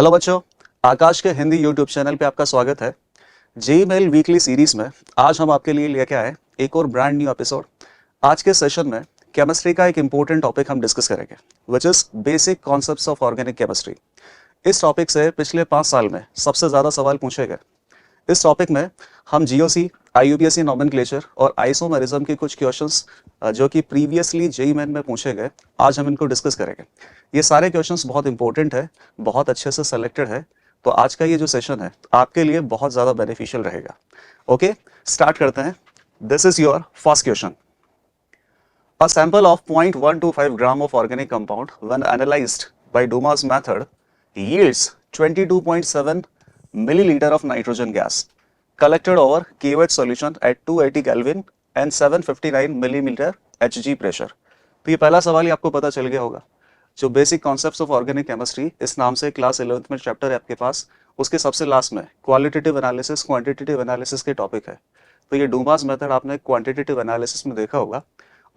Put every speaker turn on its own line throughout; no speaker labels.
Hello बच्चों, आकाश के Hindi YouTube channel पे आपका स्वागत है। जेई मेल वीकली सीरीज में आज हम आपके लिए लेके आए एक और ब्रांड न्यू एपिसोड। आज के सेशन में केमिस्ट्री का एक इंपॉर्टेंट टॉपिक हम डिस्कस करेंगे, which is basic concepts of organic chemistry. इस टॉपिक से पिछले 5 साल में सबसे ज़्यादा सवाल पूछे गए। इस टॉपिक में हम जीओसी, आईयूपीएसी नॉमेनक्लेचर और आइसोमेरिज्म के कुछ क्वेश्चंस जो कि प्रीवियसली जेई मेन में पूछे गए, आज हम इनको डिस्कस करेंगे। ये सारे क्वेश्चंस बहुत इंपॉर्टेंट है, बहुत अच्छे से सेलेक्टेड है, तो आज का ये जो सेशन है आपके लिए बहुत ज़्यादा बेनिफिशियल रहेगा। ओके, स्टार्ट करते हैं। This is your first question. A sample of 0.125 gram of organic compound when analyzed by Dumas method yields 22.7 milliliter of nitrogen gas collected over KOH solution at 280 Kelvin and 759 millimeter Hg pressure। तो ये पहला सवाल ही आपको पता चल गया होगा। जो basic concepts of organic chemistry इस नाम से क्लास 11th में चैप्टर है आपके पास, उसके सबसे लास्ट में क्वालिटेटिव एनालिसिस, क्वांटिटेटिव एनालिसिस के टॉपिक है। तो ये डूमास मेथड आपने क्वांटिटेटिव एनालिसिस में देखा होगा,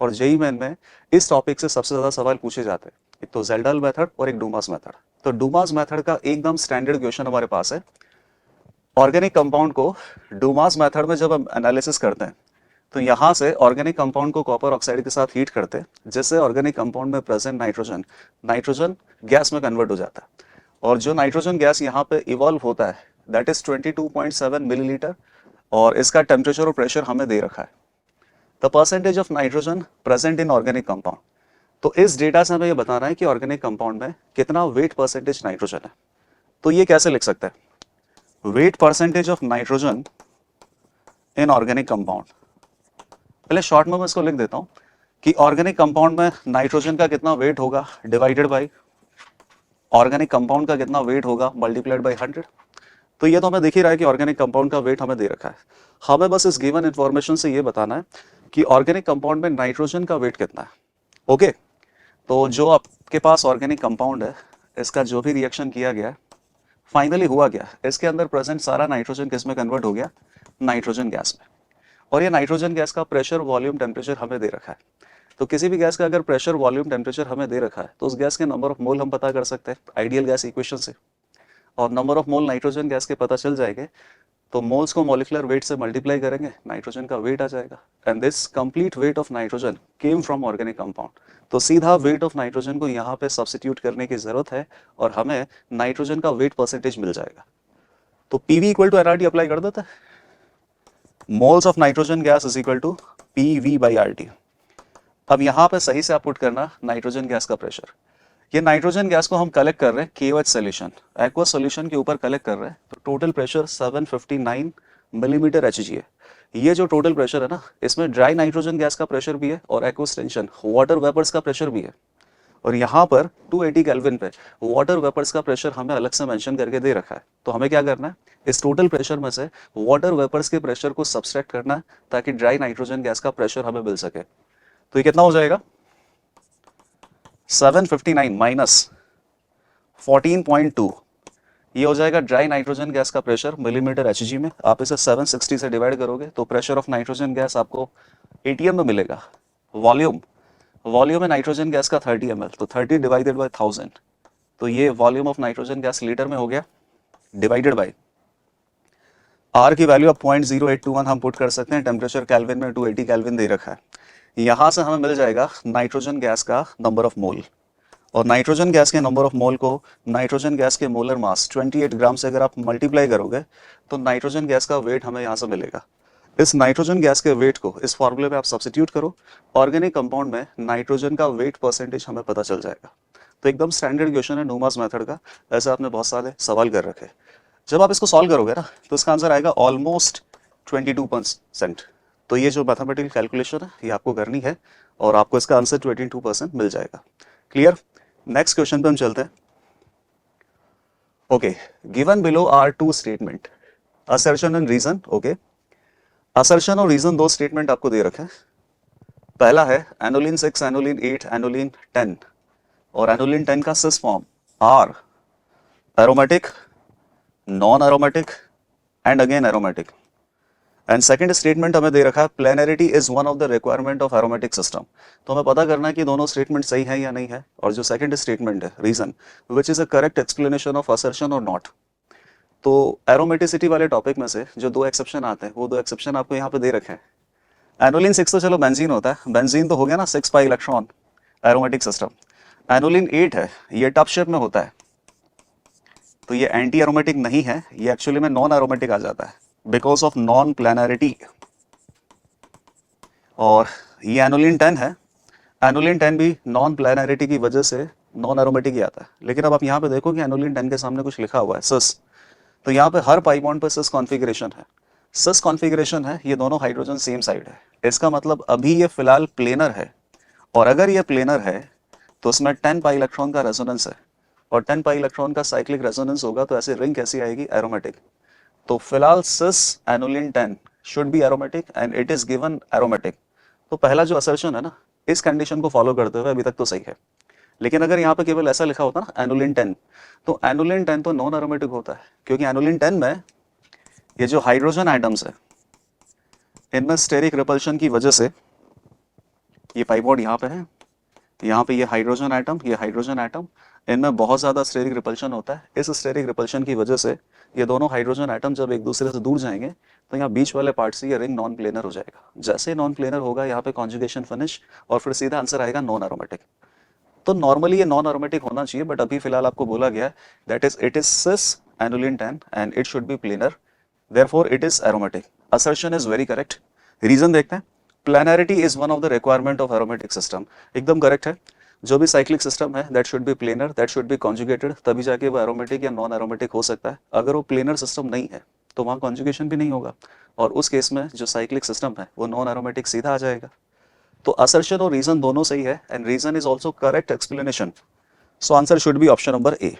और जेई मेन में इस टॉपिक से सबसे ज्यादा सवाल पूछे जाते हैं, एक तो जेल्डल मेथड और एक डूमास मेथड। तो डूमास मेथड का एकदम स्टैंडर्ड क्वेश्चन हमारे पास है। ऑर्गेनिक कंपाउंड को डूमास मेथड में जब हम एनालिसिस करते हैं तो यहाँ से ऑर्गेनिक कंपाउंड को कॉपर ऑक्साइड के साथ हीट करते हैं, जिससे ऑर्गेनिक कंपाउंड में प्रेजेंट नाइट्रोजन गैस में कन्वर्ट हो जाता है। और जो नाइट्रोजन गैस यहाँ पे इवॉल्व होता है दैट इज 22.7 मिलीलीटर, और इसका टेम्परेचर और प्रेशर हमें दे रखा है। The percentage of nitrogen present in organic compound. तो इस डेटा से हमें ये बताना है कि ऑर्गेनिक कंपाउंड में कितना वेट परसेंटेज नाइट्रोजन है। तो ये कैसे लिख सकते हैं? Wait percentage of nitrogen in organic compound. पहले शॉर्ट में मैं इसको लिख देता हूं कि ऑर्गेनिक कंपाउंड में नाइट्रोजन का कितना वेट होगा डिवाइडेड बाय ऑर्गेनिक कंपाउंड का कितना वेट होगा मल्टीप्लाइड बाय 100। तो ये तो हमें दिख ही रहा है कि ऑर्गेनिक कंपाउंड का वेट हमें दे रखा है। हमें बस इस गिवन इंफॉर्मेशन से ये बताना है कि ऑर्गेनिक कंपाउंड में नाइट्रोजन का वेट कितना है। ओके, तो जो आपके पास ऑर्गेनिक कंपाउंड है, इसका जो भी रिएक्शन किया गया, फाइनली हुआ क्या, इसके अंदर प्रेजेंट सारा नाइट्रोजन किस में कन्वर्ट हो गया? नाइट्रोजन गैस में। और ये नाइट्रोजन गैस का प्रेशर, वॉल्यूम, टेम्परेचर हमें दे रखा है। तो किसी भी गैस का अगर प्रेशर, वॉल्यूम, टेम्परेचर हमें दे रखा है तो उस गैस के नंबर ऑफ मोल हम पता कर सकते हैं आइडियल गैस इक्वेशन से, और number of mole nitrogen gas के पता चल जाएंगे तो मोल्स को मॉलिक्यूलर वेट से मल्टीप्लाई करेंगे, नाइट्रोजन का वेट आ जाएगा। And this complete weight of nitrogen came from organic compound. तो सीधा वेट ऑफ नाइट्रोजन को यहाँ पे सब्स्टिट्यूट करने की जरूरत है और हमें नाइट्रोजन का वेट परसेंटेज मिल जाएगा। तो PV equal to NRT apply कर देता है। Moles of nitrogen gas is equal to PV by RT. अब यहाँ पे सही से आप पुट करना नाइट्रोजन गैस का प्रेशर। ये नाइट्रोजन गैस को हम कलेक्ट कर रहे हैं केओएच सॉल्यूशन, एक्वस सॉल्यूशन के ऊपर कलेक्ट कर रहे हैं। तो टोटल प्रेशर 759 मिलीमीटर एचजी है। ये जो टोटल प्रेशर है ना, इसमें ड्राई नाइट्रोजन गैस का प्रेशर भी है और एक्वस टेंशन वाटर वेपर्स का प्रेशर भी है। और यहाँ पर 280 केल्विन पे वाटर वेपर्स का प्रेशर हमें अलग से मेंशन करके दे रखा है। तो हमें क्या करना है, इस टोटल प्रेशर में से वाटर वेपर्स के प्रेशर को सब्सट्रैक्ट करना है ताकि ड्राई नाइट्रोजन गैस का प्रेशर हमें मिल सके। तो ये कितना हो जाएगा? 759 माइनस 14.2, ये हो जाएगा ड्राई नाइट्रोजन गैस का प्रेशर मिलीमीटर एचजी में। आप इसे 760 से डिवाइड करोगे तो प्रेशर ऑफ नाइट्रोजन गैस आपको एटीएम में मिलेगा। वॉल्यूम है नाइट्रोजन गैस का 30 ml, तो 30 डिवाइडेड बाय 1000, तो ये volume of nitrogen gas litre में हो गया, डिवाइडेड बाय आर की वैल्यू अब 0.0821 हम पुट कर सकते हैं। टेम्परेचर केल्विन में 280 केल्विन दे रखा है। यहाँ से हमें मिल जाएगा नाइट्रोजन गैस का नंबर ऑफ मोल, और नाइट्रोजन गैस के नंबर ऑफ मोल को नाइट्रोजन गैस के मोलर मास 28 ग्राम से अगर आप मल्टीप्लाई करोगे तो नाइट्रोजन गैस का वेट हमें यहाँ से मिलेगा। इस नाइट्रोजन गैस के वेट को इस फॉर्मूले पे आप सब्स्टिट्यूट करो, ऑर्गेनिक कंपाउंड में नाइट्रोजन का वेट परसेंटेज हमें पता चल जाएगा। तो एकदम स्टैंडर्ड क्वेश्चन है डूमास मेथड का, ऐसे आपने बहुत सारे सवाल कर रखे। जब आप इसको सॉल्व करोगे ना तो इसका आंसर आएगा ऑलमोस्ट 22%। तो ये जो मैथमेटिकल कैलकुलेशन है ये आपको करनी है और आपको इसका आंसर 22% मिल जाएगा। क्लियर? नेक्स्ट क्वेश्चन पे हम चलते हैं। Okay, given below are two statement, assertion and reason. Okay, assertion और रीजन दो स्टेटमेंट आपको दे रखे हैं। पहला है एनोलिन 6, एनोलिन 8, एनोलिन 10, और एनोलिन 10 का cis form are aromatic, non aromatic and again aromatic. And second statement हमें दे रखा है planarity is one of the requirement of aromatic system. तो हमें पता करना है कि दोनों स्टेटमेंट सही है या नहीं है, और जो सेकंड स्टेटमेंट है reason which is a correct explanation of assertion और नॉट। तो एरोमेटिसिटी वाले टॉपिक में से जो दो एक्सेप्शन आते हैं वो दो एक्सेप्शन आपको यहाँ पे दे रखे हैं। एनोलिन 6 तो चलो बेंजीन होता है, बेंजीन तो हो गया ना 6 pi electron aromatic system. Aniline 8 है, ये टफ शेप में होता है, तो ये एंटी एरोमेटिक नहीं है, ये एक्चुअली में नॉन एरोमेटिक आ जाता है बिकॉज ऑफ नॉन प्लेनरिटी। और ये एनोलिन 10 है, एनोलिन 10 भी नॉन प्लेनरिटी की वजह से नॉन एरोमेटिक ही आता है। लेकिन अब आप यहाँ पे देखो कि एनोलिन 10 के सामने कुछ लिखा हुआ है सिस, तो यहाँ पे हर पाई बॉन्ड पे सिस कॉन्फ़िगरेशन है, सिस कॉन्फ़िगरेशन है, ये दोनों हाइड्रोजन सेम साइड है। इसका मतलब अभी ये फिलहाल प्लेनर है, और अगर ये प्लेनर है तो उसमें 10 पाई इलेक्ट्रॉन का रेजोनेंस है, और 10 पाई इलेक्ट्रॉन का साइक्लिक रेजोनेंस होगा, तो ऐसे रिंग कैसी आएगी, एरोमेटिक। तो फिलहाल cis annulene 10 should be aromatic and it is given aromatic. तो पहला जो असर्शन है ना, इस कंडीशन को फॉलो करते हुए अभी तक तो सही है। लेकिन अगर यहाँ पे केवल ऐसा लिखा होता ना एनोलिन 10, तो एनोलिन 10 तो नॉन एरोमेटिक होता है, क्योंकि एनोलिन 10 में ये जो हाइड्रोजन आइटम्स है इनमें स्टेरिक रिपल्शन की वजह से, ये पाई बॉन्ड यहाँ पे है, यहाँ पे ये हाइड्रोजन आइटम, ये हाइड्रोजन आइटम, इनमें बहुत ज़्यादा स्टेरिक रिपल्शन होता है। इस स्टेरिक रिपल्शन की वजह से ये दोनों हाइड्रोजन आइटम जब एक दूसरे से दूर जाएंगे तो यहाँ बीच वाले पार्ट से ये रिंग नॉन प्लेनर हो जाएगा। जैसे नॉन प्लेनर होगा यहाँ पे कॉन्जुगेशन फिनिश, और फिर सीधा आंसर आएगा नॉन एरोमेटिक। तो नॉर्मली ये नॉन एरोमेटिक होना चाहिए, बट अभी फिलहाल आपको बोला गया है that is it is cis annulene 10 and it should be planar, therefore it is aromatic. Assertion is very correct. Reason देखते हैं, planarity is one of the requirement of aromatic system, एकदम करेक्ट है। जो भी साइक्लिक सिस्टम है that should be planar, that should be conjugated, तभी जाके वो एरोमेटिक या नॉन एरोमेटिक हो सकता है। अगर वो प्लेनर सिस्टम नहीं है तो वहाँ कॉन्जुगेशन भी नहीं होगा, और उस केस में जो साइक्लिक सिस्टम है वो नॉन एरोमेटिक सीधा आ जाएगा। तो असर्शन और रीजन दोनों सही है, and reason is also correct explanation, so answer should be option number A.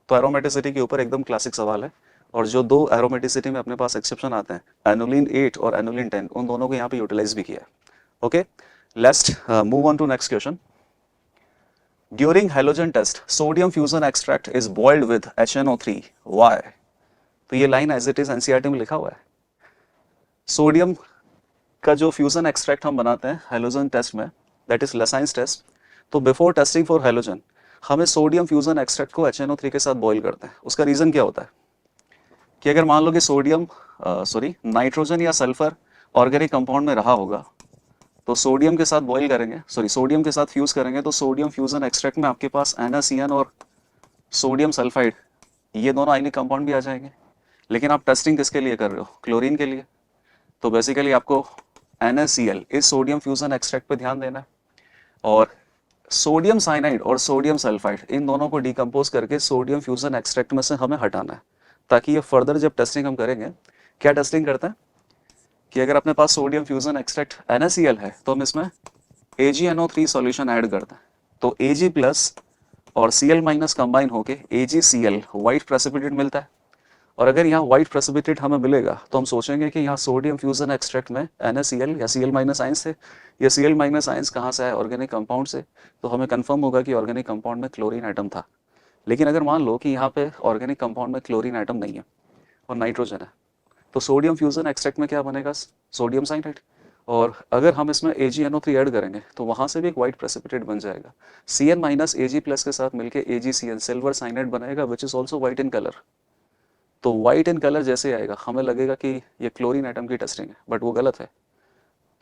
तो एरोमेटिसिटी के ऊपर एकदम क्लासिक सवाल है, और जो दो एरोमेटिसिटी में अपने पास एक्सेप्शन आते हैं एनोलिन 8 और एनोलिन 10, उन दोनों को यहाँ पे यूटिलाइज भी किया है। Okay, let's move on to next question. During halogen test sodium fusion extract is boiled with HNO3, why? तो ये line as it is NCERT में लिखा हुआ है। सोडियम का जो फ्यूजन एक्सट्रैक्ट हम बनाते हैं हेलोजन टेस्ट में, दैट इज लेसाइंस टेस्ट, तो बिफोर टेस्टिंग फॉर हेलोजन हमें सोडियम फ्यूजन एक्सट्रैक्ट को HNO3 के साथ बॉईल करते हैं। उसका रीजन क्या होता है कि अगर मान लो कि सोडियम नाइट्रोजन या सल्फर ऑर्गेनिक कंपाउंड में रहा होगा, तो सोडियम के साथ बॉईल करेंगे, सोडियम के साथ फ्यूज करेंगे, तो सोडियम फ्यूजन एक्सट्रैक्ट में आपके पास NaCN और सोडियम सल्फाइड, ये दोनों आयनिक कंपाउंड भी आ जाएंगे। लेकिन आप टेस्टिंग किसके लिए कर रहे हो, क्लोरीन के लिए, तो बेसिकली आपको NaCl इस सोडियम फ्यूजन एक्सट्रैक्ट पे ध्यान देना है, और सोडियम साइनाइड और सोडियम सल्फाइड इन दोनों को डिकम्पोज करके सोडियम फ्यूजन एक्सट्रैक्ट में से हमें हटाना है, ताकि ये फर्दर जब टेस्टिंग हम करेंगे, क्या टेस्टिंग करते हैं कि अगर अपने पास सोडियम फ्यूजन एक्सट्रैक्ट NaCl है तो हम इसमें AgNO3 सॉल्यूशन ऐड करते हैं, तो Ag प्लस और Cl माइनस कंबाइन होके AgCl व्हाइट प्रेसिपिटेट मिलता है। और अगर यहाँ व्हाइट प्रेसिपिटेट हमें मिलेगा तो हम सोचेंगे कि यहाँ सोडियम फ्यूजन एक्सट्रैक्ट में NaCl या Cl माइनस आयंस थे, ये Cl माइनस आयंस कहाँ से आए, ऑर्गेनिक कंपाउंड से, तो हमें कंफर्म होगा कि ऑर्गेनिक कंपाउंड में क्लोरीन आइटम था। लेकिन अगर मान लो कि यहाँ पे ऑर्गेनिक कंपाउंड में क्लोरीन आइटम नहीं है और नाइट्रोजन है, तो सोडियम फ्यूजन एक्सट्रैक्ट में क्या बनेगा, सोडियम साइनाइड, और अगर हम इसमें AgNO3 ऐड करेंगे तो वहाँ से भी एक व्हाइट प्रेसिपिटेट बन जाएगा। Cn माइनस Ag प्लस के साथ मिलके AgCN सिल्वर साइनाइड बनेगा, which is also white in colour. तो व्हाइट इन कलर जैसे आएगा हमें लगेगा कि ये क्लोरीन आइटम की टेस्टिंग है, बट वो गलत है।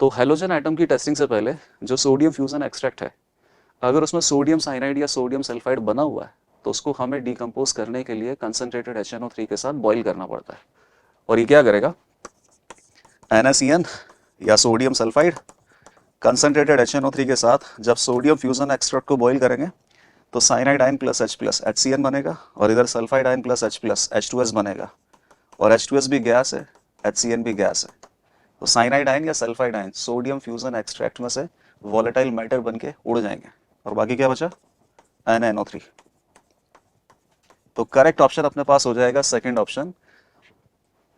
तो हेलोजन आइटम की टेस्टिंग से पहले जो सोडियम फ्यूजन एक्सट्रैक्ट है, अगर उसमें सोडियम साइनाइड या सोडियम सल्फाइड बना हुआ है तो उसको हमें डिकम्पोज करने के लिए कंसनट्रेटेड HNO3 के साथ बॉईल करना पड़ता है। और ये क्या करेगा, NaCN या सोडियम सल्फाइड कंसनट्रेटेड HNO3 के साथ जब सोडियम फ्यूजन एक्सट्रैक्ट को बॉईल करेंगे तो cyanide ion plus H plus HCN बनेगा, और इधर sulphide ion plus H plus H2S बनेगा, और H2S भी गैस है, HCN भी गैस है। तो साइनाइड आयन या sulphide ion sodium fusion extract में से वॉलेटाइल मैटर बन के उड़ जाएंगे, और बाकी क्या बचा, NaNO3। तो करेक्ट ऑप्शन अपने पास हो जाएगा सेकंड ऑप्शन।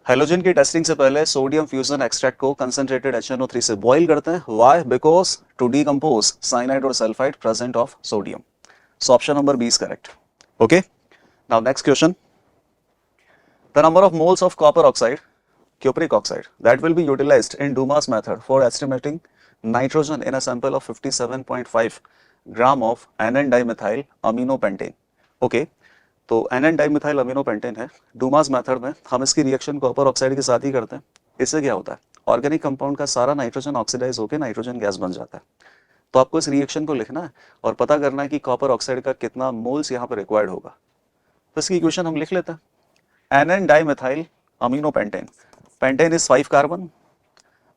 हेलोजन की टेस्टिंग से पहले सोडियम फ्यूजन एक्सट्रैक्ट को कंसंट्रेटेड HNO3 से बॉईल करते हैं, why, because to decompose cyanide और sulphide present of sodium. So option number B is correct. Okay, now next question. The number of moles of copper oxide cupric oxide that will be utilized in Dumas method for estimating nitrogen in a sample of 57.5 gram of NN dimethyl aminopentane. Okay, तो NN dimethyl aminopentane है। डूमास method में हम इसकी reaction copper oxide के साथ ही करते हैं। इससे क्या होता है, ऑर्गेनिक कंपाउंड का सारा नाइट्रोजन ऑक्सीडाइज होकर नाइट्रोजन गैस बन जाता है। तो आपको इस रिएक्शन को लिखना है और पता करना है कि कॉपर ऑक्साइड का कितना मोल्स यहाँ पर रिक्वायर्ड होगा। तो इसकी इक्वेशन हम लिख लेते हैं। NN dimethyl aminopentane, pentane is 5 carbon,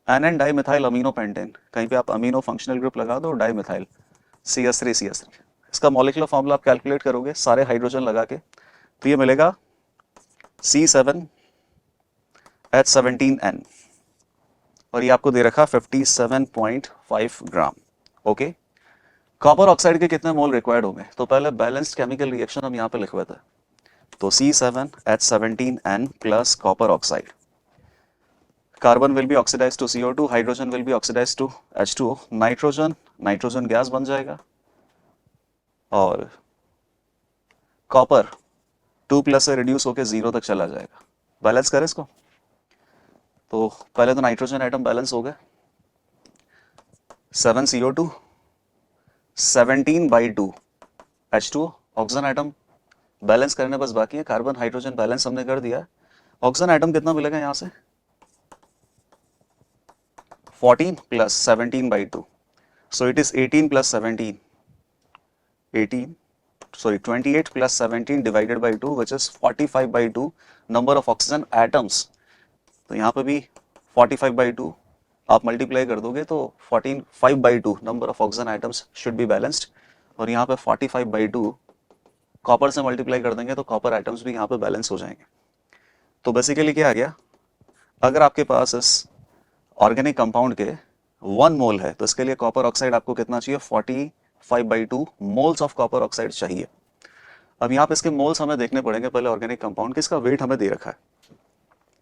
NN dimethyl aminopentane, कहीं पे आप अमीनो फंक्शनल ग्रुप लगा दो, डाइमिथाइल CH3 इसका मॉलिक्यूलर फॉर्मूला आप कैलकुलेट करोगे सारे हाइड्रोजन लगा के, तो ये मिलेगा C7H17N और ये आपको दे रखा 57.5 ग्राम। ओके, कॉपर ऑक्साइड के कितने मोल रिक्वायर्ड होंगे, तो पहले बैलेंस्ड केमिकल रिएक्शन हम यहाँ पे लिखवाते हैं। तो C7H17N plus copper oxide, carbon will be oxidize to CO2, hydrogen will be oxidize to H2O, nitrogen gas बन जाएगा और कॉपर 2+ से रिड्यूस होकर 0 तक चला जाएगा। बैलेंस करें इसको, तो पहले तो नाइट्रोजन एटम बैलेंस हो गए, 7 CO2, 17/2 H2O, oxygen atom balance करने बस बाकी है। कार्बन हाइड्रोजन बैलेंस हमने कर दिया है। ऑक्सीजन एटम कितना मिलेगा यहां से, 14 + 17/2, so it is 18 + 17, 28 + 17 divided by 2 which is 45/2 number of oxygen atoms। तो यहाँ पे भी 45/2 आप मल्टीप्लाई कर दोगे तो 45/2 number of oxygen atoms should be balanced, और यहाँ पे 45/2 कॉपर से मल्टीप्लाई कर देंगे तो कॉपर एटम्स भी यहाँ पे बैलेंस हो जाएंगे। तो बेसिकली क्या आ गया, अगर आपके पास इस ऑर्गेनिक कंपाउंड के 1 मोल है तो इसके लिए कॉपर ऑक्साइड आपको कितना चाहिए, 45/2 मोल्स ऑफ कॉपर ऑक्साइड चाहिए। अब यहाँ पे इसके मोल्स हमें देखने पड़ेंगे पहले ऑर्गेनिक कंपाउंड के, इसका वेट हमें दे रखा है,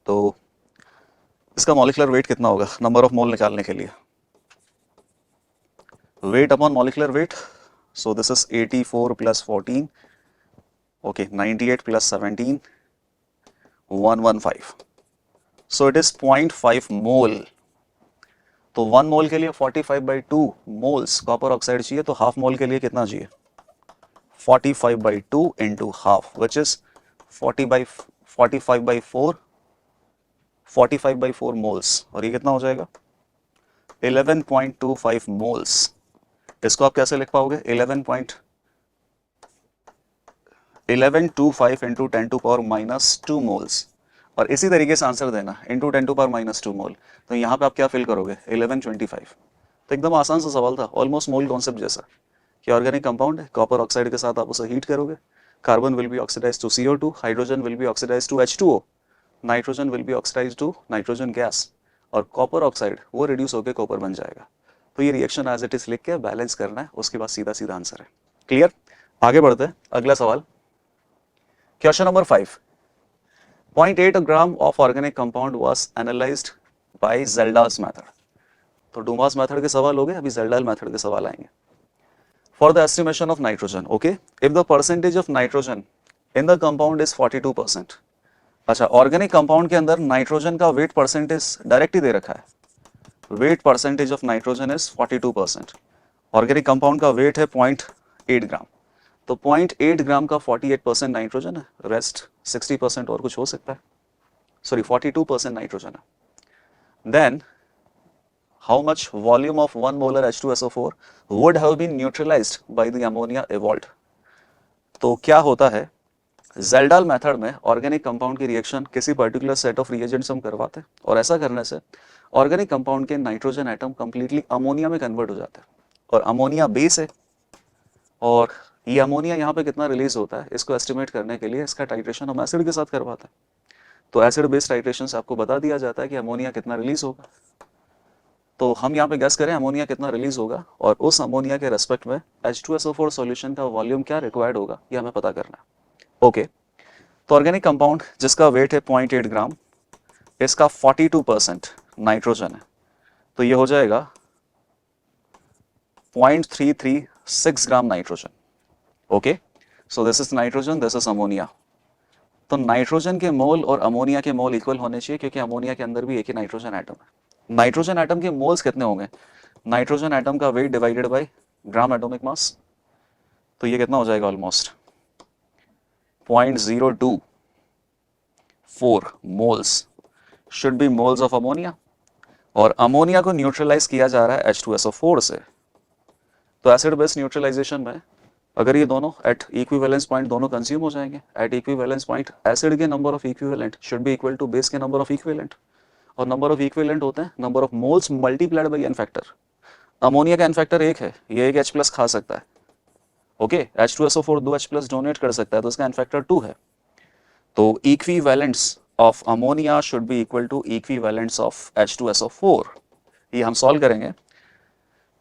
तो इसका मॉलिक्यूलर वेट कितना होगा नंबर ऑफ मोल निकालने के लिए, weight upon molecular weight, so this is 84 + 14, okay, 98 + 17, 115, so it is 0.5 मोल। तो 1 मोल के लिए 45/2 मोल्स कॉपर ऑक्साइड चाहिए, तो हाफ मोल के लिए कितना चाहिए, 45/2 into half which is 45/4 moles, और ये कितना हो जाएगा 11.25 मोल्स। इसको आप कैसे लिख पाओगे, 11.25 इंटू 10⁻⁻² मोल्स, और इसी तरीके से आंसर देना इंटू 10⁻⁻² मोल। तो यहाँ पे आप क्या फिल करोगे 1125। तो एकदम आसान सा सवाल था, ऑलमोस्ट मोल कॉन्सेप्ट जैसा कि ऑर्गेनिक कंपाउंड है, कॉपर ऑक्साइड के साथ आप उसे हीट करोगे, carbon will be oxidize to CO2, hydrogen will be oxidize to H2O, nitrogen will be oxidize to nitrogen gas, और कॉपर ऑक्साइड वो रिड्यूस होकर कॉपर बन जाएगा। तो ये रिएक्शन एज इट इज लिख के बैलेंस करना है, उसके बाद सीधा सीधा आंसर है। क्लियर, आगे बढ़ते हैं, अगला सवाल question number 5। 0.8 gram of organic compound was analyzed by Zeldal's method। तो डूमास मेथड के सवाल हो गए, अभी जेल्डाल मेथड के सवाल आएंगे। For the estimation of nitrogen, okay, if the percentage of nitrogen in the compound is 42%। अच्छा, ऑर्गेनिक कंपाउंड के अंदर नाइट्रोजन का वेट परसेंटेज डायरेक्ट ही दे रखा है, wait percentage of nitrogen is 42%। Organic compound का वेट है 0.8 ग्राम, तो 0.8 ग्राम का 48% नाइट्रोजन है, रेस्ट 60% और कुछ हो सकता है, सॉरी 42% नाइट्रोजन है। Then how much volume of 1 molar H2SO4 would have been neutralized by the ammonia evolved. तो क्या होता है, जेल्डाल मेथड में ऑर्गेनिक कंपाउंड की रिएक्शन किसी पर्टिकुलर सेट ऑफ रिएजेंट्स हम करवाते हैं, और ऐसा करने से ऑर्गेनिक कंपाउंड के नाइट्रोजन एटम कंप्लीटली अमोनिया में कन्वर्ट हो जाते हैं, और अमोनिया बेस है, और ये अमोनिया यहाँ पे कितना रिलीज होता है इसको एस्टिमेट करने के लिए इसका टाइट्रेशन हम एसिड के साथ करवाते हैं। तो एसिड बेस्ड टाइट्रेशन से आपको बता दिया जाता है कि अमोनिया कितना रिलीज होगा। तो हम यहाँ पे गेस करें अमोनिया कितना रिलीज होगा, और उस अमोनिया के रेस्पेक्ट में H2SO4 सॉल्यूशन का वॉल्यूम क्या रिक्वायर्ड होगा ये हमें पता करना है। ओके, तो ऑर्गेनिक कंपाउंड जिसका वेट है 0.8 ग्राम, इसका 42% नाइट्रोजन है, तो ये हो जाएगा 0.336 gram nitrogen. Okay, so this is nitrogen, this is ammonia, तो नाइट्रोजन के मोल और अमोनिया के मोल इक्वल होने चाहिए, क्योंकि अमोनिया के अंदर भी एक ही नाइट्रोजन एटम है। नाइट्रोजन एटम के मोल्स कितने होंगे? नाइट्रोजन एटम का weight divided by gram atomic mass, तो ये कितना हो जाएगा? Almost 0.024 moles should be moles of ammonia, और अमोनिया को न्यूट्रलाइज किया जा रहा है H2SO4 से। तो एसिड बेस न्यूट्रलाइजेशन में अगर ये दोनों एट इक्विवेलेंस पॉइंट दोनों कंज्यूम हो जाएंगे, एट इक्विवेलेंस पॉइंट एसिड के number of equivalent should be equal to base के नंबर ऑफ इक्विवेलेंट, और नंबर ऑफ इक्विवेलेंट होते हैं number of moles multiplied by n factor. Ammonia का एन फैक्टर 1 है, ये एक H+ खा सकता है, ओके। H2SO4 2 H+ डोनेट कर सकता है, तो इसका एन फैक्टर 2 है। तो equivalents of ammonia should be equal to equivalents of H2SO4। ये हम सॉल्व करेंगे।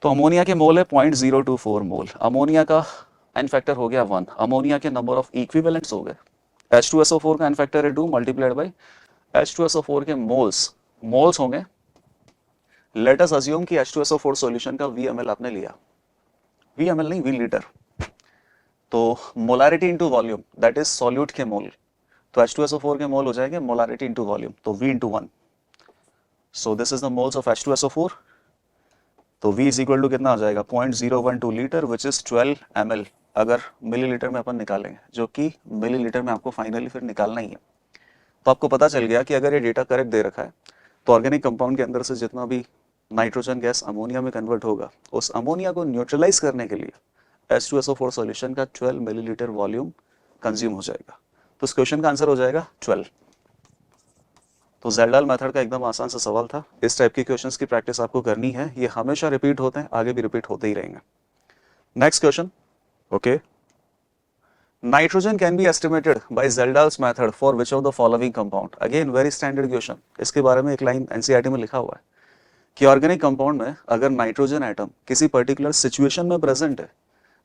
तो अमोनिया के मोल है 0.024 मोल, अमोनिया का एन फैक्टर हो गया 1, अमोनिया के नंबर ऑफ इक्विवेलेंट्स हो गए, H2SO4 का एन फैक्टर है 2 मल्टीप्लाइड बाय H2SO4 के मोल्स होंगे। लेट अस अज्यूम कि H2SO4 सॉल्यूशन का VmL आपने लिया, VmL नहीं, V लीटर, तो molarity into volume that is solute के मोल, तो H2SO4 के मोल हो जाएंगे मोलारिटी इनटू वॉल्यूम, तो V into 1। So this is the moles of H2SO4, तो V इज इक्वल टू कितना आ जाएगा? 0.012 लीटर विच इज 12 ml, अगर मिलीलीटर में अपन निकालेंगे, जो कि मिलीलीटर में आपको फाइनली फिर निकालना ही है। तो आपको पता चल गया कि अगर ये डेटा करेक्ट दे रखा है, तो ऑर्गेनिक कंपाउंड के अंदर से जितना भी नाइट्रोजन गैस अमोनिया में कन्वर्ट होगा, उस अमोनिया को न्यूट्रलाइज करने के लिए H2SO4 सॉल्यूशन का 12 मिलीलीटर वॉल्यूम कंज्यूम हो जाएगा। तो इस क्वेश्चन का आंसर हो जाएगा 12। तो ज़ेल्डाल मेथड का एकदम आसान सा सवाल था। इस टाइप के क्वेश्चंस की प्रैक्टिस आपको करनी है, ये हमेशा रिपीट होते हैं, आगे भी रिपीट होते ही रहेंगे। Next question, okay. Nitrogen can be estimated by Kjeldahl's method for which of the following compound. Again very standard question. इसके बारे में एक लाइन एनसीईआरटी में लिखा हुआ है कि ऑर्गेनिक कंपाउंड में अगर नाइट्रोजन एटम किसी पर्टिकुलर सिचुएशन में प्रेजेंट है,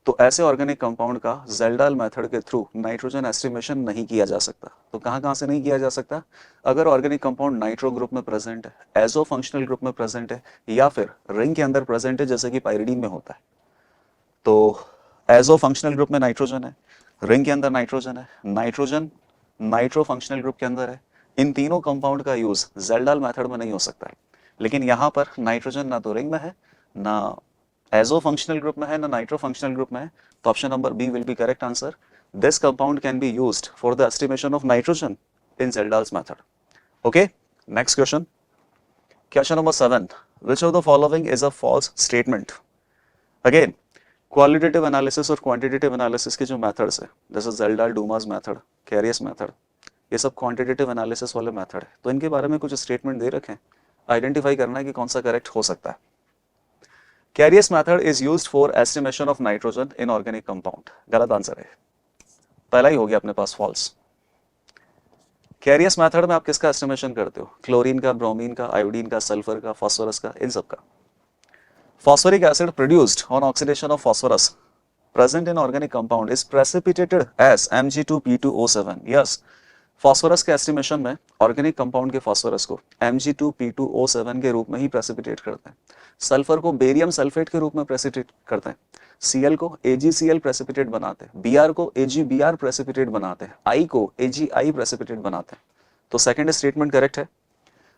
तो ऐसे ऑर्गेनिक कंपाउंड का ज़ेल्डाल मेथड के थ्रू नाइट्रोजन एस्टिमेशन नहीं किया जा सकता। तो कहाँ से नहीं किया जा सकता? अगर ऑर्गेनिक कंपाउंड नाइट्रो ग्रुप में प्रेजेंट है, एजो फंक्शनल ग्रुप में प्रेजेंट है, या फिर रिंग के अंदर प्रेजेंट है, जैसे कि पाइरिडीन में होता है। तो एजो फंक्शनल ग्रुप में नाइट्रोजन है, रिंग के अंदर नाइट्रोजन है, नाइट्रोजन नाइट्रो फंक्शनल ग्रुप के अंदर है, इन तीनों कंपाउंड का यूज ज़ेल्डाल मेथड में नहीं हो सकता है। लेकिन यहाँ पर नाइट्रोजन ना तो रिंग में है, ना एजो फंक्शनल ग्रुप में है, ना नाइट्रो फंक्शनल ग्रुप में है, तो option number B will be correct answer. This compound can be used for the estimation of nitrogen in Kjeldahl's method. Okay, next question, question number 7, which of the following is a false statement? Again qualitative analysis और quantitative analysis के जो methods है, जैसे ज़ेल्डाल डूमास method, कैरियस method, ये सब quantitative analysis वाले method है। तो इनके बारे में कुछ स्टेटमेंट दे रखे हैं, आइडेंटिफाई करना है कि कौन सा करेक्ट हो सकता है। Carius method is used for estimation of nitrogen in organic compound, गलत आंसर है, पहला ही हो गया अपने पास फॉल्स। कैरियस मेथड में आप किसका एस्टिमेशन करते हो? क्लोरीन का, ब्रोमीन का, आयोडीन का, सल्फर का, फास्फोरस का, इन सब का। Phosphoric acid produced on oxidation of phosphorus present in organic compound is precipitated as Mg2P2O7. Yes, phosphorus के estimation में organic compound के phosphorus को Mg2P2O7 के रूप में ही precipitate करते हैं, सल्फर को बेरियम सल्फेट के रूप में precipitate करते हैं, Cl को AgCl precipitate बनाते हैं, Br को AgBr precipitate बनाते हैं, I को AgI precipitate बनाते हैं। तो सेकेंड स्टेटमेंट करेक्ट है।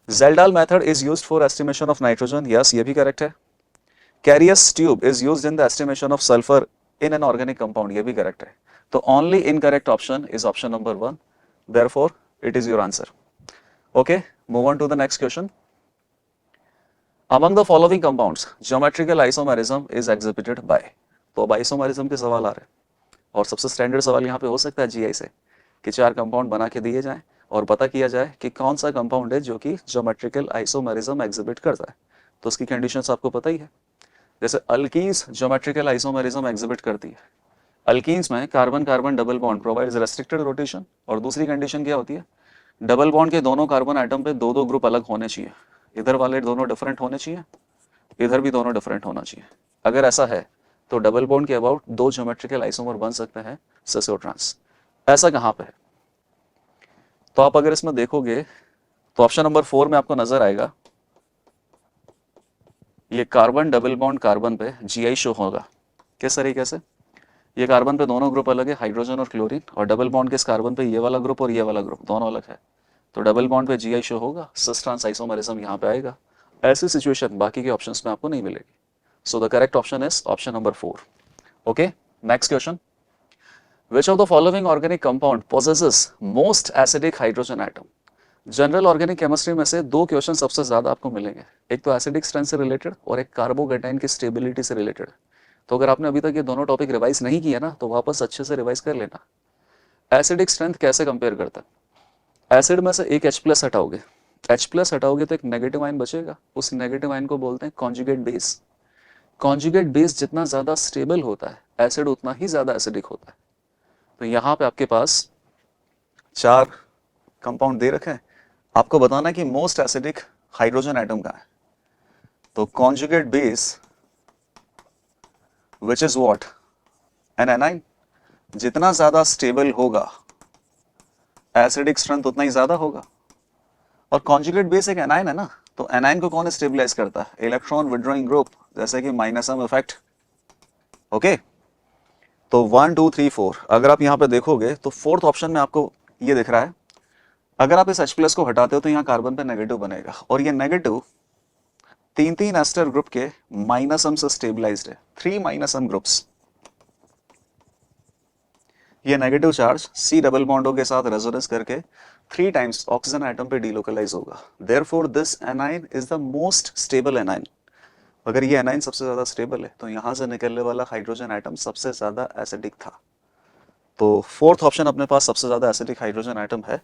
Kjeldahl method is used for estimation of nitrogen, yes ये भी करेक्ट है। Carius tube is used in the estimation of sulfur in an organic compound, ये भी correct है। तो only incorrect option is option number 1, therefore it is your answer। Okay, move on to the next question। Among the following compounds geometrical isomerism is exhibited by। तो अब isomerism के सवाल आ रहे हैं, और सबसे स्टैंडर्ड सवाल यहाँ पे हो सकता है GI से, कि 4 कंपाउंड बना के दिए जाएं और पता किया जाए कि कौन सा कंपाउंड है जो कि ज्योमेट्रिकल आइसोमेरिज्म एग्जिबिट करता है। तो उसकी कंडीशंस आपको पता ही है। जैसे अल्कीन्स ज्योमेट्रिकल आइसोमेरिज्म एग्जिबिट करती है, अल्कीन्स में carbon carbon double bond provides restricted rotation, और दूसरी कंडीशन क्या होती है? डबल बॉन्ड के दोनों कार्बन आइटम पे दो ग्रुप अलग होने चाहिए, इधर वाले दोनों डिफरेंट होने चाहिए, इधर भी दोनों डिफरेंट होना चाहिए। अगर ऐसा है तो डबल बॉन्ड के अबाउट 2 ज्योमेट्रिकल आइसोमर बन सकते हैं सिस और ट्रांस। ऐसा कहाँ पे है? तो आप अगर इसमें देखोगे तो ऑप्शन नंबर 4 में आपको नजर आएगा, ये कार्बन डबल बॉन्ड कार्बन पे GI शो होगा। किस तरीके से? ये कार्बन पे दोनों ग्रुप अलग है, हाइड्रोजन और क्लोरीन, और डबल बॉन्ड के इस कार्बन पे ये वाला ग्रुप और ये वाला ग्रुप दोनों अलग है, तो डबल बॉन्ड पे जीआई शो होगा, सिस ट्रांस आइसोमरिज्म यहाँ पे आएगा। ऐसी सिचुएशन बाकी के ऑप्शंस में आपको नहीं मिलेगी। So the correct option is option number 4। Okay, next question, which of the following organic compound possesses most acidic hydrogen atom? General organic chemistry में से दो क्वेश्चन सबसे ज्यादा आपको मिलेंगे, एक तो एसिडिक स्ट्रेंथ से रिलेटेड और एक कार्बोकेटाइन की स्टेबिलिटी से रिलेटेड। तो अगर आपने अभी तक ये दोनों टॉपिक रिवाइज नहीं किया ना, तो वापस अच्छे से रिवाइज कर लेना। एसिडिक स्ट्रेंथ कैसे कंपेयर करता है? एसिड में से एक H+ हटाओगे, H+ हटाओगे तो एक नेगेटिव आयन बचेगा, उस नेगेटिव आयन को बोलते हैं कॉन्जुगेट बेस। कॉन्जुगेट बेस जितना ज्यादा स्टेबल होता है, एसिड उतना ही ज्यादा एसिडिक होता है। तो यहाँ पे आपके पास 4 कंपाउंड दे रखे हैं, आपको बताना है कि मोस्ट एसिडिक हाइड्रोजन एटम कहाँ है। तो conjugate base which is what, an anion. जितना ज्यादा स्टेबल होगा एसिडिक स्ट्रेंथ उतना ही ज्यादा होगा, और कॉन्जुगेट बेस एक एनाइन है ना, तो एनाइन को कौन स्टेबलाइज करता है? इलेक्ट्रॉन विड्रॉइंग ग्रुप, जैसे कि माइनसम इफेक्ट। ओके, तो 1 2 3 4 अगर आप यहाँ पे देखोगे तो फोर्थ ऑप्शन में आपको ये दिख रहा है, अगर आप इस H+ को हटाते हो तो यहाँ कार्बन पे नेगेटिव बनेगा, और ये नेगेटिव 3 एस्टर ग्रुप के माइनसम से स्टेबलाइज्ड है, 3 माइनसम ग्रुप्स। ये नेगेटिव चार्ज C डबल बॉन्डों के साथ रेजोनेंस करके 3 टाइम्स ऑक्सीजन एटम पे डीलोकलाइज होगा। Therefore this A9 is the most stable A9. अगर ये एनाइन सबसे ज्यादा स्टेबल है तो यहां से निकलने वाला हाइड्रोजन एटम सबसे ज्यादा एसिडिक था। तो फोर्थ ऑप्शन अपने पास सबसे ज्यादा एसिडिक हाइड्रोजन एटम है।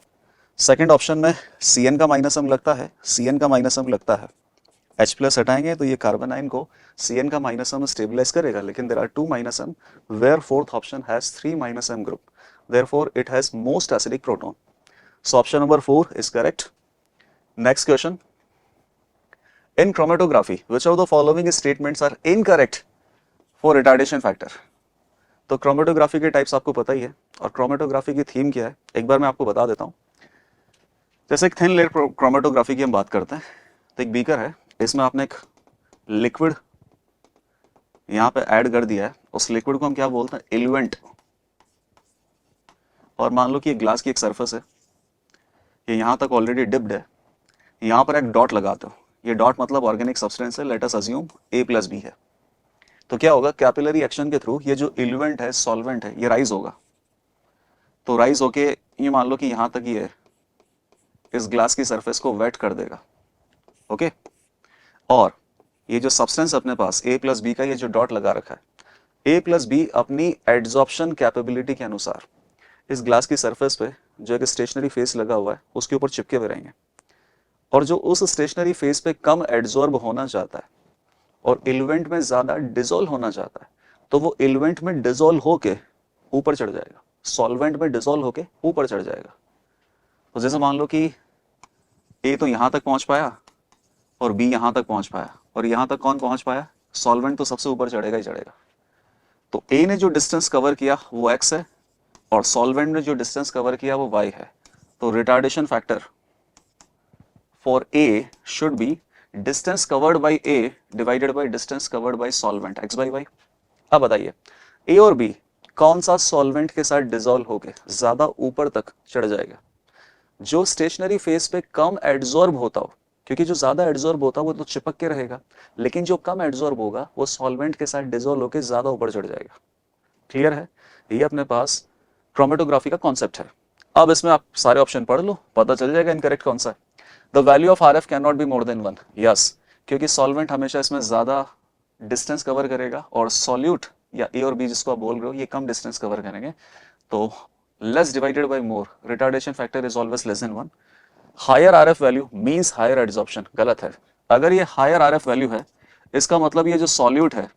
सेकंड ऑप्शन में Cn का माइनसम लगता है, Cn का माइनसम लगता है, H+ हटाएंगे तो ये कार्बन आयन को Cn का माइनसम स्टेबलाइज करेगा, लेकिन there are 2 minus M where fourth option has 3 minus M group, therefore it has most acidic proton. So option number 4 is correct. Next question, in chromatography which of the following statements are incorrect for retardation factor? तो chromatography के types आपको पता ही है, और chromatography की theme क्या है एक बार मैं आपको बता देता हूँ। जैसे एक थिन लेयर क्रोमेटोग्राफी की हम बात करते हैं, तो एक बीकर है, इसमें आपने एक लिक्विड यहाँ पे ऐड कर दिया है, उस लिक्विड को हम क्या बोलते हैं? इल्यूएंट। और मान लो कि ये ग्लास की एक सरफेस है, ये यहाँ तक ऑलरेडी डिप्ड है, यहाँ पर एक डॉट लगाते हो, ये डॉट मतलब ऑर्गेनिक सब्सटेंस है, लेट अस अज्यूम A+B है। तो क्या होगा? कैपिलरी एक्शन के थ्रू ये जो इल्यूएंट है, सॉल्वेंट है, ये राइज होगा। तो राइज होके ये मान लो कि यहाँ तक ये इस ग्लास की सरफेस को वेट कर देगा। ओके, और ये जो सब्सटेंस अपने पास A+B का ये जो डॉट लगा रखा है, A+B अपनी एड्सॉर्प्शन कैपेबिलिटी के अनुसार इस ग्लास की सरफेस पे जो एक स्टेशनरी फेस लगा हुआ है उसके ऊपर चिपके हुए रहेंगे, और जो उस स्टेशनरी फेस पे कम एड्सॉर्ब होना चाहता है और इल्यूएंट में ज्यादा डिसॉल्व होना चाहता है, तो वो इल्यूएंट में डिसॉल्व होके ऊपर चढ़ जाएगा, सॉल्वेंट में डिसॉल्व होके ऊपर चढ़ जाएगा। तो जैसे मान लो कि A तो यहां तक पहुंच पाया और B यहां तक पहुंच पाया, और यहां तक कौन पहुंच पाया? सॉल्वेंट तो सबसे ऊपर चढ़ेगा ही चढ़ेगा। तो A ने जो डिस्टेंस कवर किया वो X है, और सॉल्वेंट ने जो डिस्टेंस कवर किया वो Y है। तो retardation factor for A should be distance covered by A divided by distance covered by solvent, X by Y। अब बताइए A और B कौन सा सॉल्वेंट के साथ डिसॉल्व होके ज्यादा ऊपर तक चढ़ जाएगा? जो स्टेशनरी फेस पे कम एड्सॉर्ब होता हो, क्योंकि जो ज्यादा एड्सॉर्ब होता है वो तो चिपक के रहेगा, लेकिन जो कम एड्सॉर्ब होगा वो सॉल्वेंट के साथ डिसॉल्व होकर ज्यादा ऊपर चढ़ जाएगा। क्लियर है? ये अपने पास क्रोमेटोग्राफी का कॉन्सेप्ट है। अब इसमें आप सारे ऑप्शन पढ़ लो, पता चल जाएगा इनकरेक्ट कौन सा है। The value of RF can not be more than 1, yes, क्योंकि सॉल्वेंट हमेशा इसमें ज्यादा डिस्टेंस कवर करेगा, और सॉल्यूट या A और B जिसको आप बोल रहे हो ये कम डिस्टेंस कवर करेंगे। तो less divided by more, retardation factor is always less than 1। Higher RF value means higher adsorption, गलत है। अगर ये हायर RF वैल्यू है इसका मतलब ये जो सॉल्यूट है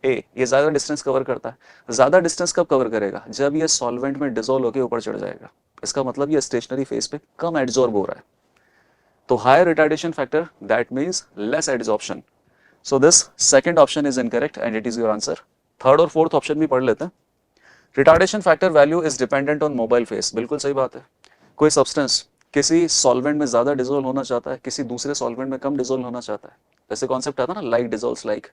A, ये ज्यादा डिस्टेंस कवर करता है। ज्यादा डिस्टेंस कब कवर करेगा? जब ये सॉल्वेंट में डिसॉल्व होकर ऊपर चढ़ जाएगा। इसका मतलब ये स्टेशनरी फेस पे कम एड्सॉर्ब हो रहा है। तो higher retardation factor that means less adsorption. So this second option is incorrect and it is your answer. Third और फोर्थ ऑप्शन भी पढ़ लेते हैं। Retardation factor value is dependent on mobile phase, बिल्कुल सही बात है। कोई सब्सटेंस किसी सॉल्वेंट में ज्यादा डिसॉल्व होना चाहता है, किसी दूसरे सॉल्वेंट में कम डिसॉल्व होना चाहता है। जैसे कॉन्सेप्ट आता है ना, like dissolves like,